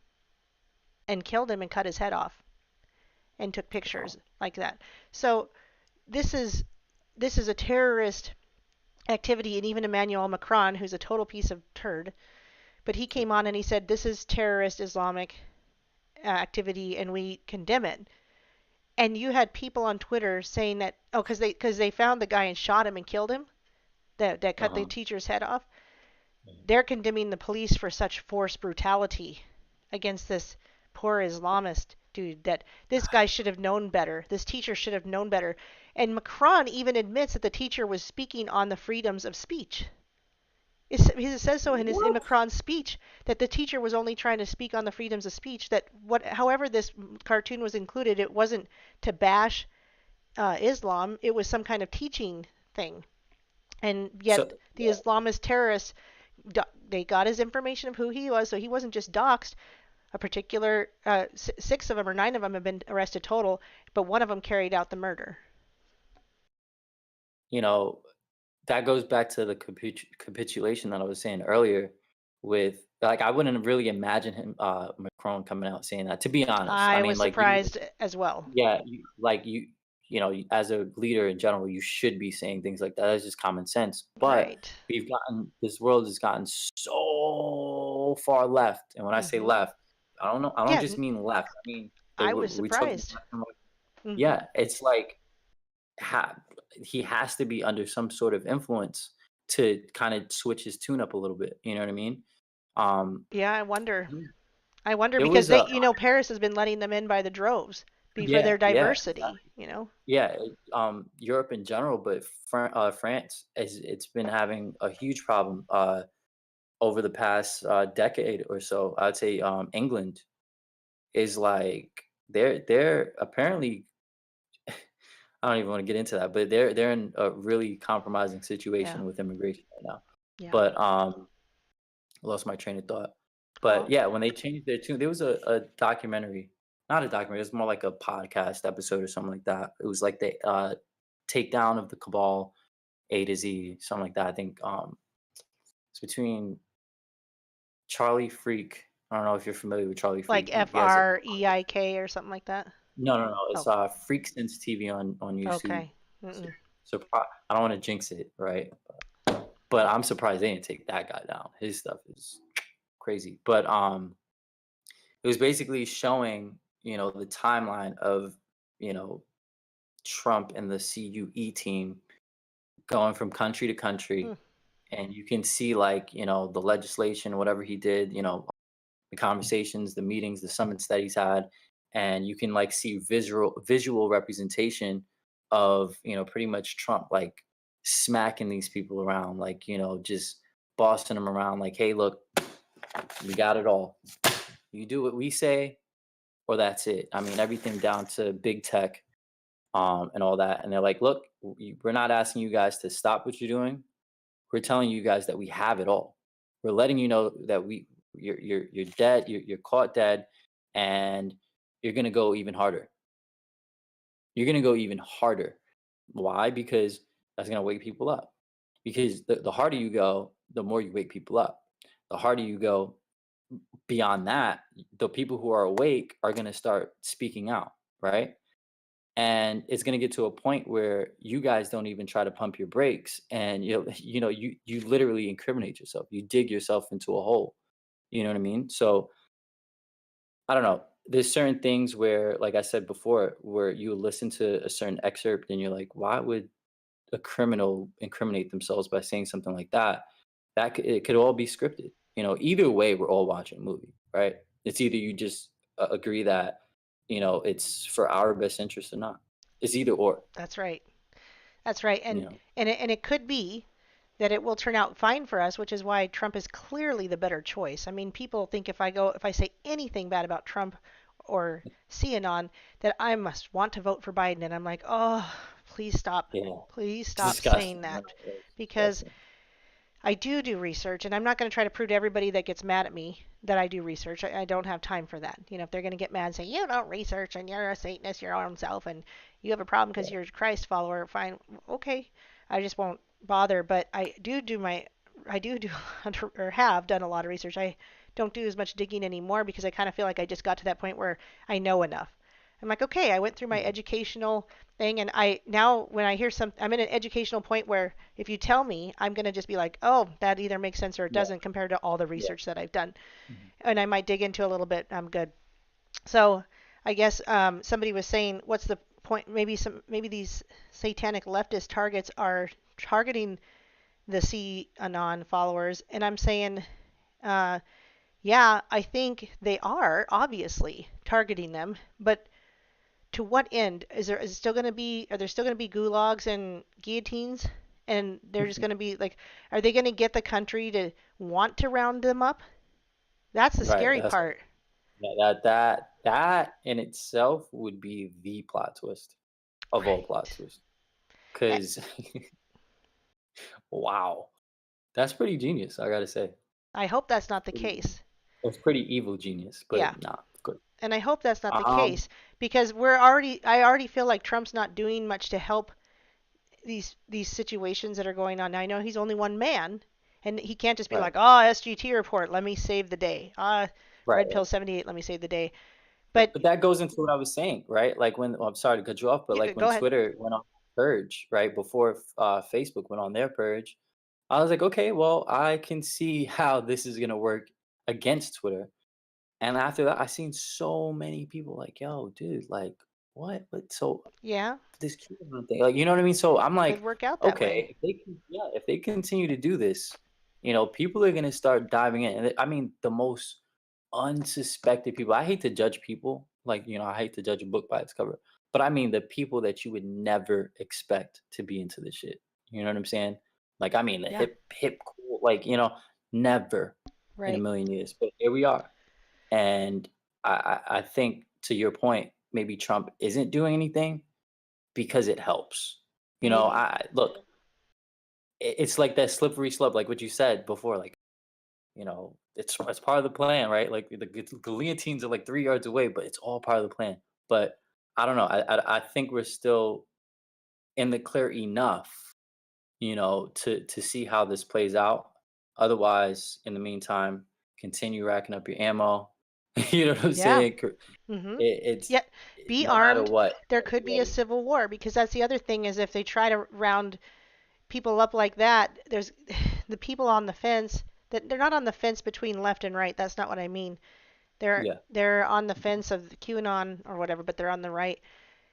Speaker 1: and killed him and cut his head off and took pictures
Speaker 2: Wow.
Speaker 1: like that. So this is this is a terrorist activity, and even Emmanuel Macron, who's a total piece of turd, but he came on and he said this is terrorist Islamic activity and we condemn it. And you had people on Twitter saying that because they found the guy and shot him and killed him that cut the
Speaker 2: Uh-huh.
Speaker 1: teacher's head off. They're condemning the police for such forced brutality against this poor Islamist dude. That this guy should have known better. This teacher should have known better. And Macron even admits that the teacher was speaking on the freedoms of speech. He says so in
Speaker 2: What?
Speaker 1: Macron's speech that the teacher was only trying to speak on the freedoms of speech. That however this cartoon was included, it wasn't to bash Islam. It was some kind of teaching thing. And
Speaker 2: So
Speaker 1: yet the
Speaker 2: yeah,
Speaker 1: Islamist terrorists, they got his information of who he was, so he wasn't just doxxed. A particular six of them or nine of them have been arrested total, but one of them carried out the murder.
Speaker 2: you know, that goes back to the capitulation that I was saying earlier with like I wouldn't really imagine him Macron coming out saying that, to be honest. I
Speaker 1: I
Speaker 2: mean,
Speaker 1: was
Speaker 2: like you
Speaker 1: surprised as well.
Speaker 2: yeah, as a leader in general, you should be saying things like that. That's just common sense. But
Speaker 1: Right.
Speaker 2: this world has gotten so far left. And when I say
Speaker 1: Mhm.
Speaker 2: left, I don't know, I don't
Speaker 1: Yeah,
Speaker 2: just mean left. I mean,
Speaker 1: I was
Speaker 2: we talking
Speaker 1: surprised.
Speaker 2: black and white.
Speaker 1: Mhm.
Speaker 2: Yeah, it's like ha he has to be under some sort of influence to kind of switch his tune up a little bit. You know what I mean? Um,
Speaker 1: Yeah, I wonder. I wonder
Speaker 2: there
Speaker 1: because
Speaker 2: was
Speaker 1: they,
Speaker 2: a
Speaker 1: Paris has been letting them in by the droves for
Speaker 2: yeah,
Speaker 1: their
Speaker 2: yeah.
Speaker 1: diversity.
Speaker 2: Yeah, Europe in general, but France it's been having a huge problem over the past decade or so. I'd say England is like they're apparently I don't even want to get into that, but they're in a really compromising
Speaker 1: Yeah.
Speaker 2: situation with immigration right now.
Speaker 1: Yeah.
Speaker 2: But I lost my train of thought. But
Speaker 1: Well,
Speaker 2: yeah, when they changed their tune, there was a documentary, not a documentary, it was more like a podcast episode or something like that. It was like the takedown of the cabal A to Z, something like that. I think it's between Charlie Freak. I don't know if you're familiar with Charlie
Speaker 1: like
Speaker 2: Freak.
Speaker 1: F
Speaker 2: He has like
Speaker 1: R E I K or something like that.
Speaker 2: no. It's
Speaker 1: Oh,
Speaker 2: Freak Sense TV on YouTube.
Speaker 1: okay.
Speaker 2: So,
Speaker 1: Mm-mm.
Speaker 2: I don't want to jinx it, right? But I'm surprised they didn't take that guy down. His stuff is crazy. But it was basically showing, the timeline of, you know, Trump and the CUE team going from country to
Speaker 1: Hmm.
Speaker 2: country. And you can see like, the legislation, whatever he did, the conversations, the meetings, the summits that he's had. And you can like see visual representation of, pretty much Trump like smacking these people around, like, just bossing them around, like, hey, look, we got it all. You do what we say, or that's it. I mean, everything down to big tech, and all that. And they're like, look, we're not asking you guys to stop what you're doing. We're telling you guys that we have it all. We're letting you know that you're dead. You're caught dead, and you're gonna go even harder. You're gonna go even harder. Why? Because that's gonna wake people up. Because the harder you go, the more you wake people up. The harder you go beyond that, the people who are awake are gonna start speaking out, right? And it's going to get to a point where you guys don't even try to pump your brakes, and you literally incriminate yourself. You dig yourself into a hole. You know what I mean? So I don't know, there's certain things where, like I said before, where you listen to a certain excerpt and you're like, why would a criminal incriminate themselves by saying something like that? It could all be scripted. Either way, we're all watching a movie, right? It's either you just agree that it's for our best interest or not. It's either or.
Speaker 1: That's right. That's right.
Speaker 2: You
Speaker 1: And
Speaker 2: know,
Speaker 1: it could be that it will turn out fine for us, which is why Trump is clearly the better choice. I mean, people think if I say anything bad about Trump or CNN, that I must want to vote for Biden, and I'm like, oh, please stop,
Speaker 2: yeah,
Speaker 1: please
Speaker 2: it's
Speaker 1: stop saying
Speaker 2: disgusting. No,
Speaker 1: that,
Speaker 2: it's
Speaker 1: because
Speaker 2: disgusting.
Speaker 1: I do research, and I'm not going to try to prove to everybody that gets mad at me that I do research. I don't have time for that. You know, if they're going to get mad and say, you don't research and you're a Satanist your own self and you have a problem because
Speaker 2: Yeah.
Speaker 1: you're a Christ follower, fine. Okay. I just won't bother. But I do or have done a lot of research. I don't do as much digging anymore because I kind of feel like I just got to that point where I know enough. I'm like, okay, I went through my
Speaker 2: Mhm.
Speaker 1: educational thing, and I now when I hear I'm in an educational point where if you tell me, I'm gonna just be like, oh, that either makes sense or it
Speaker 2: Yeah.
Speaker 1: doesn't compared to all the
Speaker 2: Yeah.
Speaker 1: research that I've done,
Speaker 2: Mhm.
Speaker 1: and I might dig into a little bit. I'm good. So I guess somebody was saying, what's the point? Maybe these satanic leftist targets are targeting the QAnon followers, and I'm saying, uh, yeah, I think they are obviously targeting them, but to what end? Is it still going to be? Are there still going to be gulags and guillotines? And they're just going to be like, are they going to get the country to want to round them up? That's the
Speaker 2: Right.
Speaker 1: scary
Speaker 2: That's
Speaker 1: part.
Speaker 2: that in itself would be the plot twist of all plot
Speaker 1: Right.
Speaker 2: twists.
Speaker 1: Eh,
Speaker 2: Because wow, that's pretty genius. I gotta say,
Speaker 1: I hope that's not the
Speaker 2: pretty,
Speaker 1: case.
Speaker 2: it's pretty evil genius,
Speaker 1: Yeah.
Speaker 2: but nah, of course.
Speaker 1: And I hope that's not the
Speaker 2: Um,
Speaker 1: case because I already feel like Trump's not doing much to help these situations that are going on. Now, I know he's only one man, and he can't just be
Speaker 2: right,
Speaker 1: like, "Oh, SGT report, let me save the day."
Speaker 2: right,
Speaker 1: Red
Speaker 2: right.
Speaker 1: pill 78, let me save the day.
Speaker 2: But
Speaker 1: But
Speaker 2: that goes into what I was saying, right? Like when I'm sorry to cut you off, but
Speaker 1: you
Speaker 2: like
Speaker 1: could
Speaker 2: when
Speaker 1: go ahead.
Speaker 2: Twitter went on purge, right before Facebook went on their purge, I was like, okay, well, I can see how this is gonna work against Twitter. And after that, I seen so many people like, yo, dude, like, what? But so
Speaker 1: Yeah,
Speaker 2: this QAnon thing, like, you know what I mean? So I'm
Speaker 1: could
Speaker 2: like,
Speaker 1: work out that way.
Speaker 2: okay, yeah, if they continue to do this, people are gonna start diving in. And I mean, the most unsuspected people. I hate to judge people, like, I hate to judge a book by its cover, but I mean the people that you would never expect to be into this shit. You know what I'm saying? Like, I mean, the
Speaker 1: Yeah,
Speaker 2: hip, cool, like, never in a
Speaker 1: right.
Speaker 2: million years. But here we are. And I think to your point, maybe Trump isn't doing anything because it helps.
Speaker 1: Maybe.
Speaker 2: I look, it's like that slippery slope, like what you said before, like, it's part of the plan, right? Like the guillotines are like 3 yards away, but it's all part of the plan. But I don't know. I think we're still in the clear enough, to see how this plays out. Otherwise, in the meantime, continue racking up your ammo. You know what I'm
Speaker 1: Yeah.
Speaker 2: saying?
Speaker 1: Mhm.
Speaker 2: It's
Speaker 1: Yet be
Speaker 2: no matter
Speaker 1: armed.
Speaker 2: what,
Speaker 1: There
Speaker 2: like,
Speaker 1: could be a
Speaker 2: ready.
Speaker 1: civil war because that's the other thing is if they try to round people up like that, there's the people on the fence that they're not on the fence between left and right. That's not what I mean.
Speaker 2: Yeah.
Speaker 1: They're on the fence of QAnon or whatever, but they're on the right.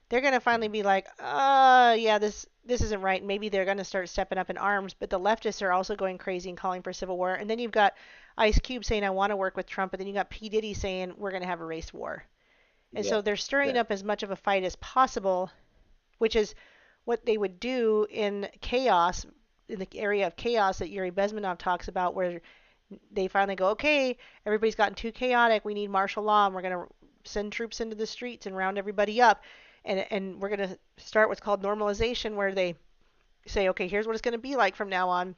Speaker 1: They're gonna finally
Speaker 2: Mhm.
Speaker 1: be like, yeah, this isn't right. Maybe they're gonna start stepping up in arms. But the leftists are also going crazy and calling for civil war. And then you've got Ice Cube saying, I want to work with Trump. And then you got P Diddy saying, we're gonna have a race war. And
Speaker 2: Yeah.
Speaker 1: so they're stirring
Speaker 2: Yeah.
Speaker 1: up as much of a fight as possible, which is what they would do in chaos, in the area of chaos that Yuri Bezmenov talks about, where they finally go, okay, everybody's gotten too chaotic. We need martial law, and we're going to send troops into the streets and round everybody up. And we're going to start what's called normalization, where they say, okay, here's what it's going to be like from now on.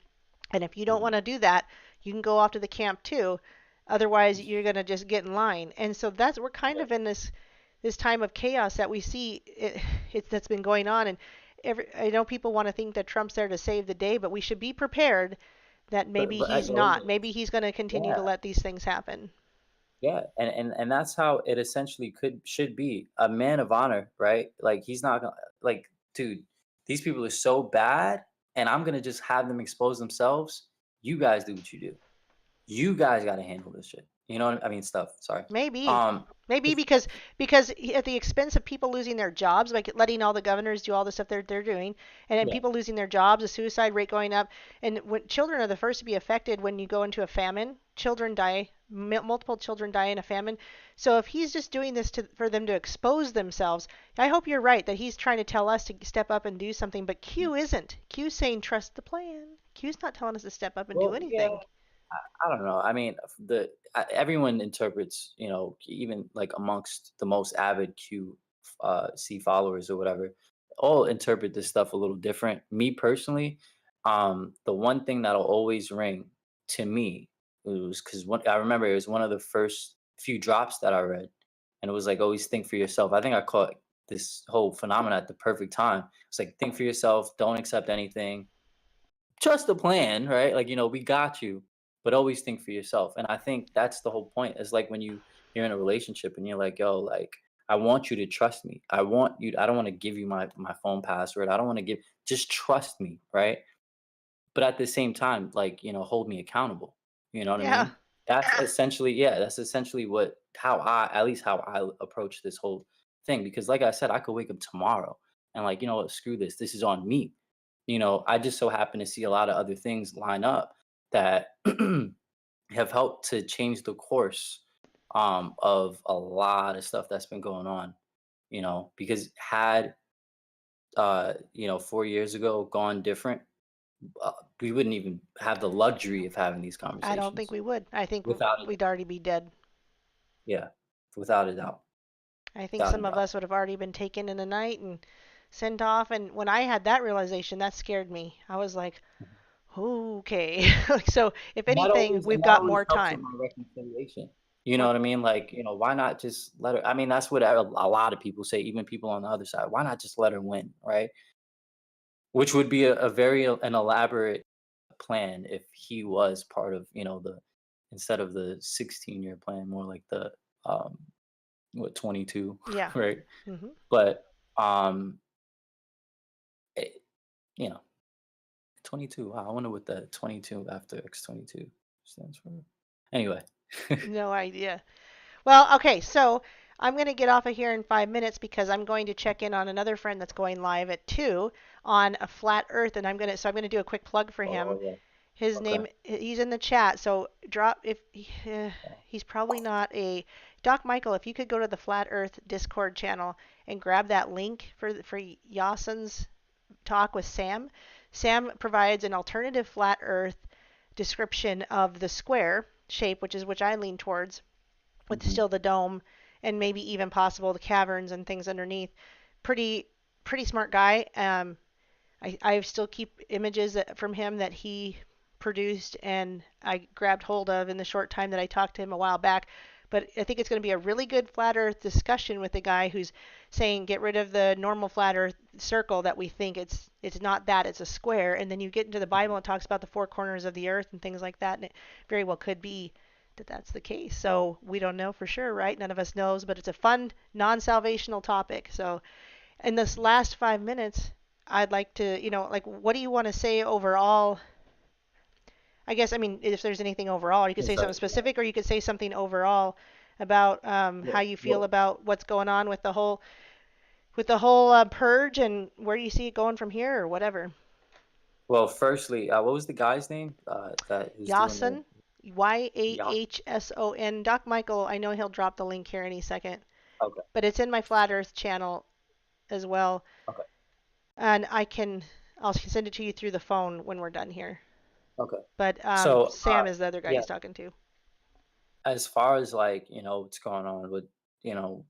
Speaker 1: And if you don't
Speaker 2: Mhm.
Speaker 1: want to do that, you can go off to the camp too. Otherwise, you're going to just get in line. And so we're kind
Speaker 2: Yeah.
Speaker 1: of in this time of chaos that we see that's been going on. And I know people want to think that Trump's there to save the day, but we should be prepared that maybe
Speaker 2: But
Speaker 1: he's not. Maybe he's going to continue to
Speaker 2: yeah.
Speaker 1: let these things happen.
Speaker 2: Yeah, and that's how it essentially should be. A man of honor, right? Like he's not gonna like, dude, these people are so bad, and I'm gonna just have them expose themselves. You guys do what you do. You guys gotta handle this shit. You know what I mean? Stuff. Sorry.
Speaker 1: Maybe.
Speaker 2: Um,
Speaker 1: Maybe
Speaker 2: it's-
Speaker 1: because at the expense of people losing their jobs, like letting all the governors do all the stuff they're doing, and then
Speaker 2: yeah,
Speaker 1: people losing their jobs, the suicide rate going up, and when children are the first to be affected when you go into a famine, children die, multiple children die in a famine. So if he's just doing this for them to expose themselves, I hope you're right that he's trying to tell us to step up and do something, but Q isn't. Q's saying trust the plan. Q's not telling us to step up and do
Speaker 2: well, yeah.
Speaker 1: anything.
Speaker 2: I don't know. I mean, everyone interprets, even like amongst the most avid C followers or whatever, all interpret this stuff a little different. Me personally, The one thing that'll always ring to me, it was because I remember it was one of the first few drops that I read, and it was like, always think for yourself. I think I caught this whole phenomenon at the perfect time. It's like, think for yourself, don't accept anything, trust the plan, right? Like, we got you, but always think for yourself. And I think that's the whole point. It's like when you're in a relationship and you're like, yo, like, I want you to trust me. I don't want to give you my phone password. I don't want to just trust me, right? But at the same time, like, hold me accountable. You know what I
Speaker 1: Yeah.
Speaker 2: mean? That's essentially how at least how I approach this whole thing. Because like I said, I could wake up tomorrow and like, you know what, screw this. This is on me. I just so happen to see a lot of other things line up that have helped to change the course of a lot of stuff that's been going on, because had 4 years ago gone different, uh, we wouldn't even have the luxury of having these
Speaker 1: I don't think
Speaker 2: conversations.
Speaker 1: we would. I think
Speaker 2: Without a
Speaker 1: we'd already be dead.
Speaker 2: Yeah, without a doubt.
Speaker 1: I think
Speaker 2: Without a
Speaker 1: some of
Speaker 2: doubt.
Speaker 1: us would have already been taken in the night and sent off. And when I had that realization, that scared me. I was like,
Speaker 2: Mhm.
Speaker 1: okay. So, if anything,
Speaker 2: And
Speaker 1: we've
Speaker 2: that
Speaker 1: got
Speaker 2: always
Speaker 1: more
Speaker 2: helps in
Speaker 1: time.
Speaker 2: my reconciliation. You know
Speaker 1: We're,
Speaker 2: what I mean? Like, why not just let her? I mean, that's what a lot of people say, even people on the other side. Why not just let her win, right? Which would be a very an elaborate plan if he was part of, the instead of the 16-year plan, more like the um 22,
Speaker 1: yeah.
Speaker 2: right?
Speaker 1: Hmm.
Speaker 2: But um it, you know, 22. Wow, I wonder what that 22 after X22 stands for. Anyway.
Speaker 1: No idea. Well, okay. So, I'm going to get off of here in 5 minutes because I'm going to check in on another friend that's going live at 2 on a flat earth. And I'm going to do a quick plug for him.
Speaker 2: Oh yeah.
Speaker 1: His
Speaker 2: Okay.
Speaker 1: name, he's in the chat. So drop if
Speaker 2: Yeah.
Speaker 1: he's probably not a Doc Michael. If you could go to the Flat Earth Discord channel and grab that link for Yasin's talk with Sam. Sam provides an alternative flat Earth description of the square shape, which I lean towards, with
Speaker 2: Hmm.
Speaker 1: still the dome and maybe even possible the caverns and things underneath. Pretty pretty smart guy. I still keep images from him that he produced and I grabbed hold of in the short time that I talked to him a while back. But I think it's going to be a really good flat Earth discussion with a guy who's saying get rid of the normal flat Earth circle that we think it's not that it's a square. And then you get into the Bible and it talks about the four corners of the earth and things like that. And it very well could be that that's the case. So we don't know for sure, right? None of us knows, but it's a fun non-salvational topic. So in this last 5 minutes, I'd like to, like, what do you want to say overall? I guess, I mean, if there's anything overall, you could say
Speaker 2: It's like,
Speaker 1: something specific, or you could say something overall about how
Speaker 2: well,
Speaker 1: you feel
Speaker 2: well,
Speaker 1: about what's going on with the whole purge and where you see it going from here, or whatever.
Speaker 2: well, firstly, what was the guy's name that who's doing the
Speaker 1: Yasin,
Speaker 2: Yas?
Speaker 1: Yahson. Doc Michael, I know he'll drop the link here any second,
Speaker 2: Okay.
Speaker 1: but it's in my Flat Earth channel as well,
Speaker 2: Okay.
Speaker 1: and I'll send it to you through the phone when we're done here.
Speaker 2: Okay.
Speaker 1: But
Speaker 2: So,
Speaker 1: Sam is the other guy
Speaker 2: yeah,
Speaker 1: he's talking to.
Speaker 2: as far as like, what's going on with, you know,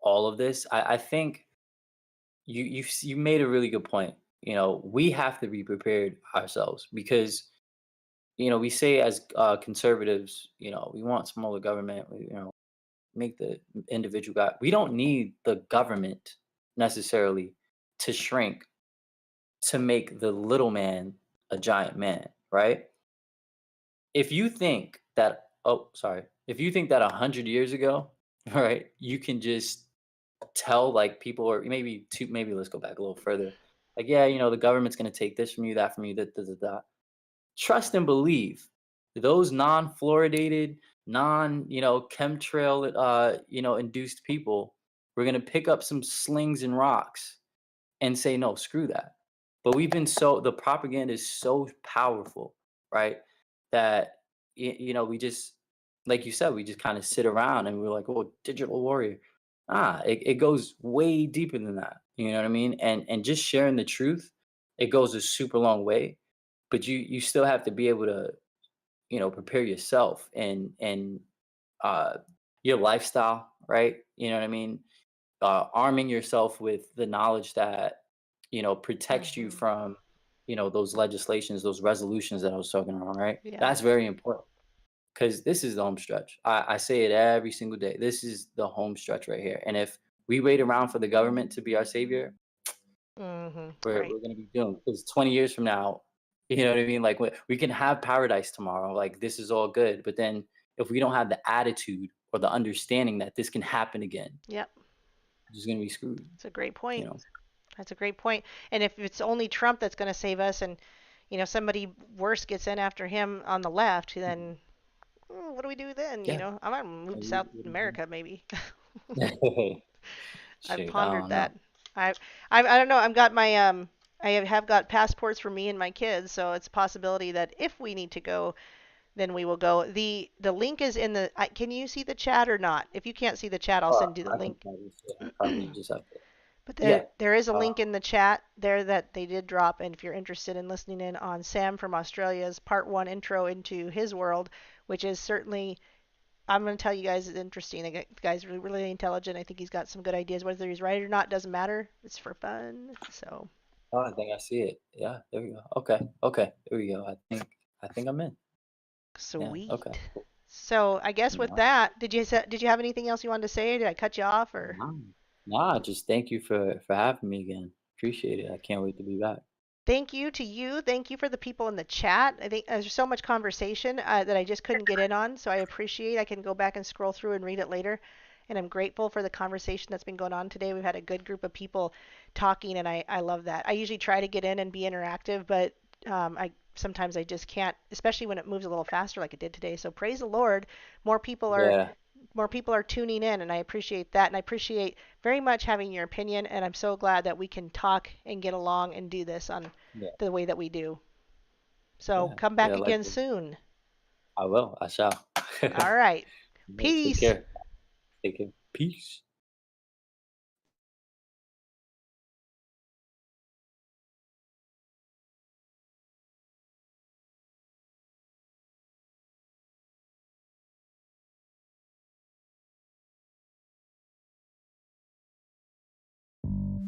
Speaker 2: all of this, I think you made a really good point. We have to be prepared ourselves because, we say as conservatives, we want smaller government, make the individual guy. We don't need the government necessarily to shrink to make the little man a giant man, right? If you think that, oh, sorry, if you think that 100 years ago, right, you can just tell like people, or maybe let's go back a little further. Like, yeah, the government's going to take this from you, that from you, that. Trust and believe those non-fluoridated, chemtrail, induced people, we're going to pick up some slings and rocks and say, no, screw that. But the propaganda is so powerful, right? That, we just, like you said, we just kind of sit around and we're like, oh, digital warrior. It goes way deeper than that. You know what I mean? And just sharing the truth, it goes a super long way. But you still have to be able to, prepare yourself and uh, your lifestyle, right? You know what I mean? Arming yourself with the knowledge that protects you
Speaker 1: Hmm.
Speaker 2: from. those legislations, those resolutions that I was talking about, right?
Speaker 1: Yeah.
Speaker 2: That's very important because this is the home stretch. I say it every single day. This is the home stretch right here. And if we wait around for the government to be our savior,
Speaker 1: Right.
Speaker 2: we're gonna be doomed. Because 20 years from now, you know what I mean? Like we can have paradise tomorrow. Like this is all good, but then if we don't have the attitude or the understanding that this can happen again,
Speaker 1: Yep.
Speaker 2: we're just gonna be screwed.
Speaker 1: It's a great
Speaker 2: You
Speaker 1: point.
Speaker 2: know?
Speaker 1: That's a great point. And if it's only Trump that's going to save us, and somebody worse gets in after him on the left, then what do we do then?
Speaker 2: Yeah.
Speaker 1: I might move to South America, maybe. I've
Speaker 2: Shoot, I
Speaker 1: pondered
Speaker 2: don't know.
Speaker 1: that. I don't know. I've got my I have got passports for me and my kids, so it's a possibility that if we need to go, then we will go. The link is in the. Can you see the chat or not? If you can't see the chat, I'll send you the
Speaker 2: I can
Speaker 1: link.
Speaker 2: probably just have to.
Speaker 1: But
Speaker 2: Yeah.
Speaker 1: there is a
Speaker 2: Uh,
Speaker 1: link in the chat there that they did drop, and if you're interested in listening in on Sam from Australia's part 1 intro into his world, which is certainly, I'm going to tell you guys, is interesting. The guy's really, really intelligent. I think he's got some good ideas. Whether he's right or not doesn't matter. It's for fun. So
Speaker 2: oh, I think I see it. Yeah, there we go. Okay, okay, there we go. I think I'm in. Yeah.
Speaker 1: sweet.
Speaker 2: Okay. Cool.
Speaker 1: So I guess with
Speaker 2: Nah,
Speaker 1: that, did you have anything else you wanted to say? Did I cut you off or?
Speaker 2: nah, nah, just thank you for having me again. Appreciate it. I can't wait to be back.
Speaker 1: Thank you to you. Thank you for the people in the chat. I think there's so much conversation that I just couldn't get in on, so I appreciate. I can go back and scroll through and read it later. And I'm grateful for the conversation that's been going on today. We've had a good group of people talking, and I love that. I usually try to get in and be interactive, but I sometimes I just can't, especially when it moves a little faster like it did today. So praise the Lord, more people are
Speaker 2: Yeah,
Speaker 1: more people are tuning in, and I appreciate that. And I appreciate very much having your opinion, and I'm so glad that we can talk and get along and do this on
Speaker 2: yeah,
Speaker 1: the way that we do. So
Speaker 2: yeah,
Speaker 1: come
Speaker 2: yeah.
Speaker 1: back
Speaker 2: Like
Speaker 1: again soon.
Speaker 2: I will. I shall.
Speaker 1: All right.
Speaker 2: Take
Speaker 1: Peace.
Speaker 2: care. Take care. Peace.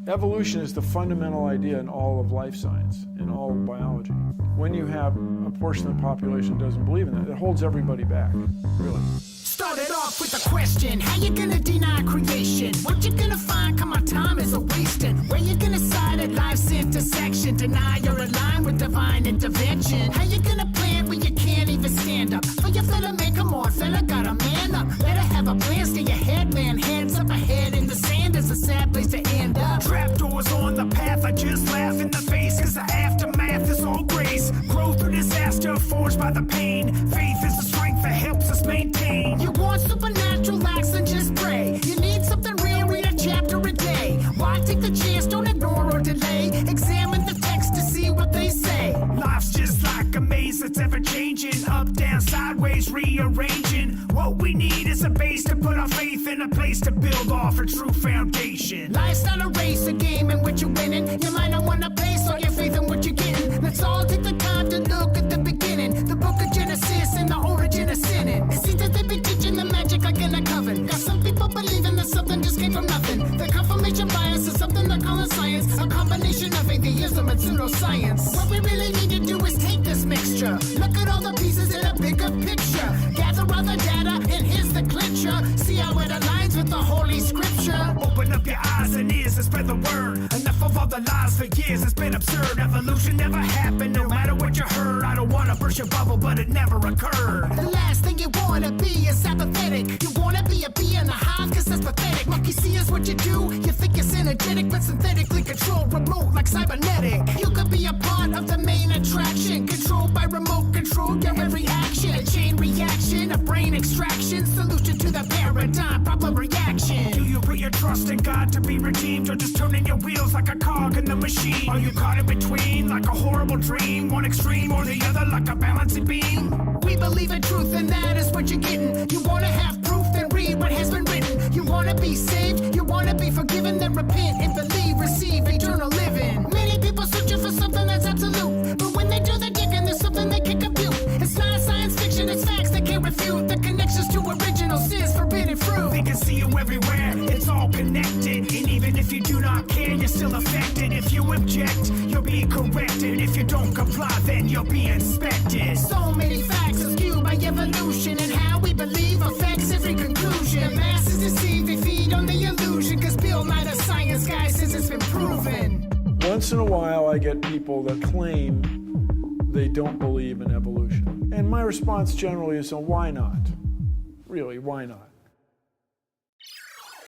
Speaker 3: Evolution is the fundamental idea in all of life science, in all of biology. When you have a portion of the population that doesn't believe in that, it holds everybody back, really.
Speaker 4: Started off with a question, how you gonna deny creation? What you gonna find, come my time is a wasting. Where you gonna side at life's intersection? Deny you're aligned with divine intervention. How you gonna plant when you can't even stand up? For your fella, man, come on, fella, gotta man up. Better have a plan, stay ahead, man, hands up ahead in the sand is a sad place to end up. Trapdoors on the path, I just laugh in the face, cause the aftermath is all grace. Growth through disaster, forged by the pain. Faith is the strength that helps us maintain. You want supernatural acts and just pray. You need something real, read a chapter a day. Why take the chance, don't ignore or delay. Examine the text to see what they say. Life's just like a maze that's ever changing. Up, down, sideways, rearranging. What we need is a base to put our faith in, a place to build off a true foundation. Life's not a race, a game in which you're winning. You might not wanna place all your faith in what you're getting. Let's all take the time to look at the beginning. The book of Genesis and the origin of sinning. It seems that they be teaching the magic like in a coven. Got some people believing that something just came from nothing. The confirmation bias is something they're calling science. A combination of atheism and pseudoscience. What we really need to do is take this mixture. Look at all the pieces in a bigger picture. Gather all the data and here's the clincher. See how it aligns with the holy scripture. Open up your eyes and ears and spread the word. Enough of all the lies for years, it's been absurd. Evolution never happened, no matter what you heard. I don't wanna burst your bubble, but it never occurred. The last thing you wanna be is apathetic. You wanna be a bee in a hive, cause that's pathetic. Monkey see is what you do, you think it's energetic, but synthetically controlled, remote like cybernetic. You could be a part of the main attraction, controlled by remote control, your every action. A chain reaction, a brain extraction, solution to the paradigm, problem reaction. Do you put your trust in God to be redeemed, or just turning your wheels like a cog in the machine? Are you caught in between, like a horrible dream? One extreme or the other, like a balancing beam? We believe in truth and that is what you're getting. You wanna have proof, then read what has been written. You wanna be saved, you wanna be forgiven, then repent and believe, receive eternal living. Many people searching for something that's absolute, but when they do the digging, there's something they can't compute. It's not science fiction, it's facts they can't refute. The connections to original sin's forbidden fruit. They can see you everywhere, it's all connected. And even if you do not care, you're still affected. If you object, you'll be corrected. If you don't be inspected. So many facts are skewed by evolution, and how we believe affects every conclusion. The masses deceive, they feed on the illusion, cause Bill Nye the science guy says it's been proven.
Speaker 3: Once in a while, I get people that claim they don't believe in evolution. And my response generally is, so why not? Really, why not?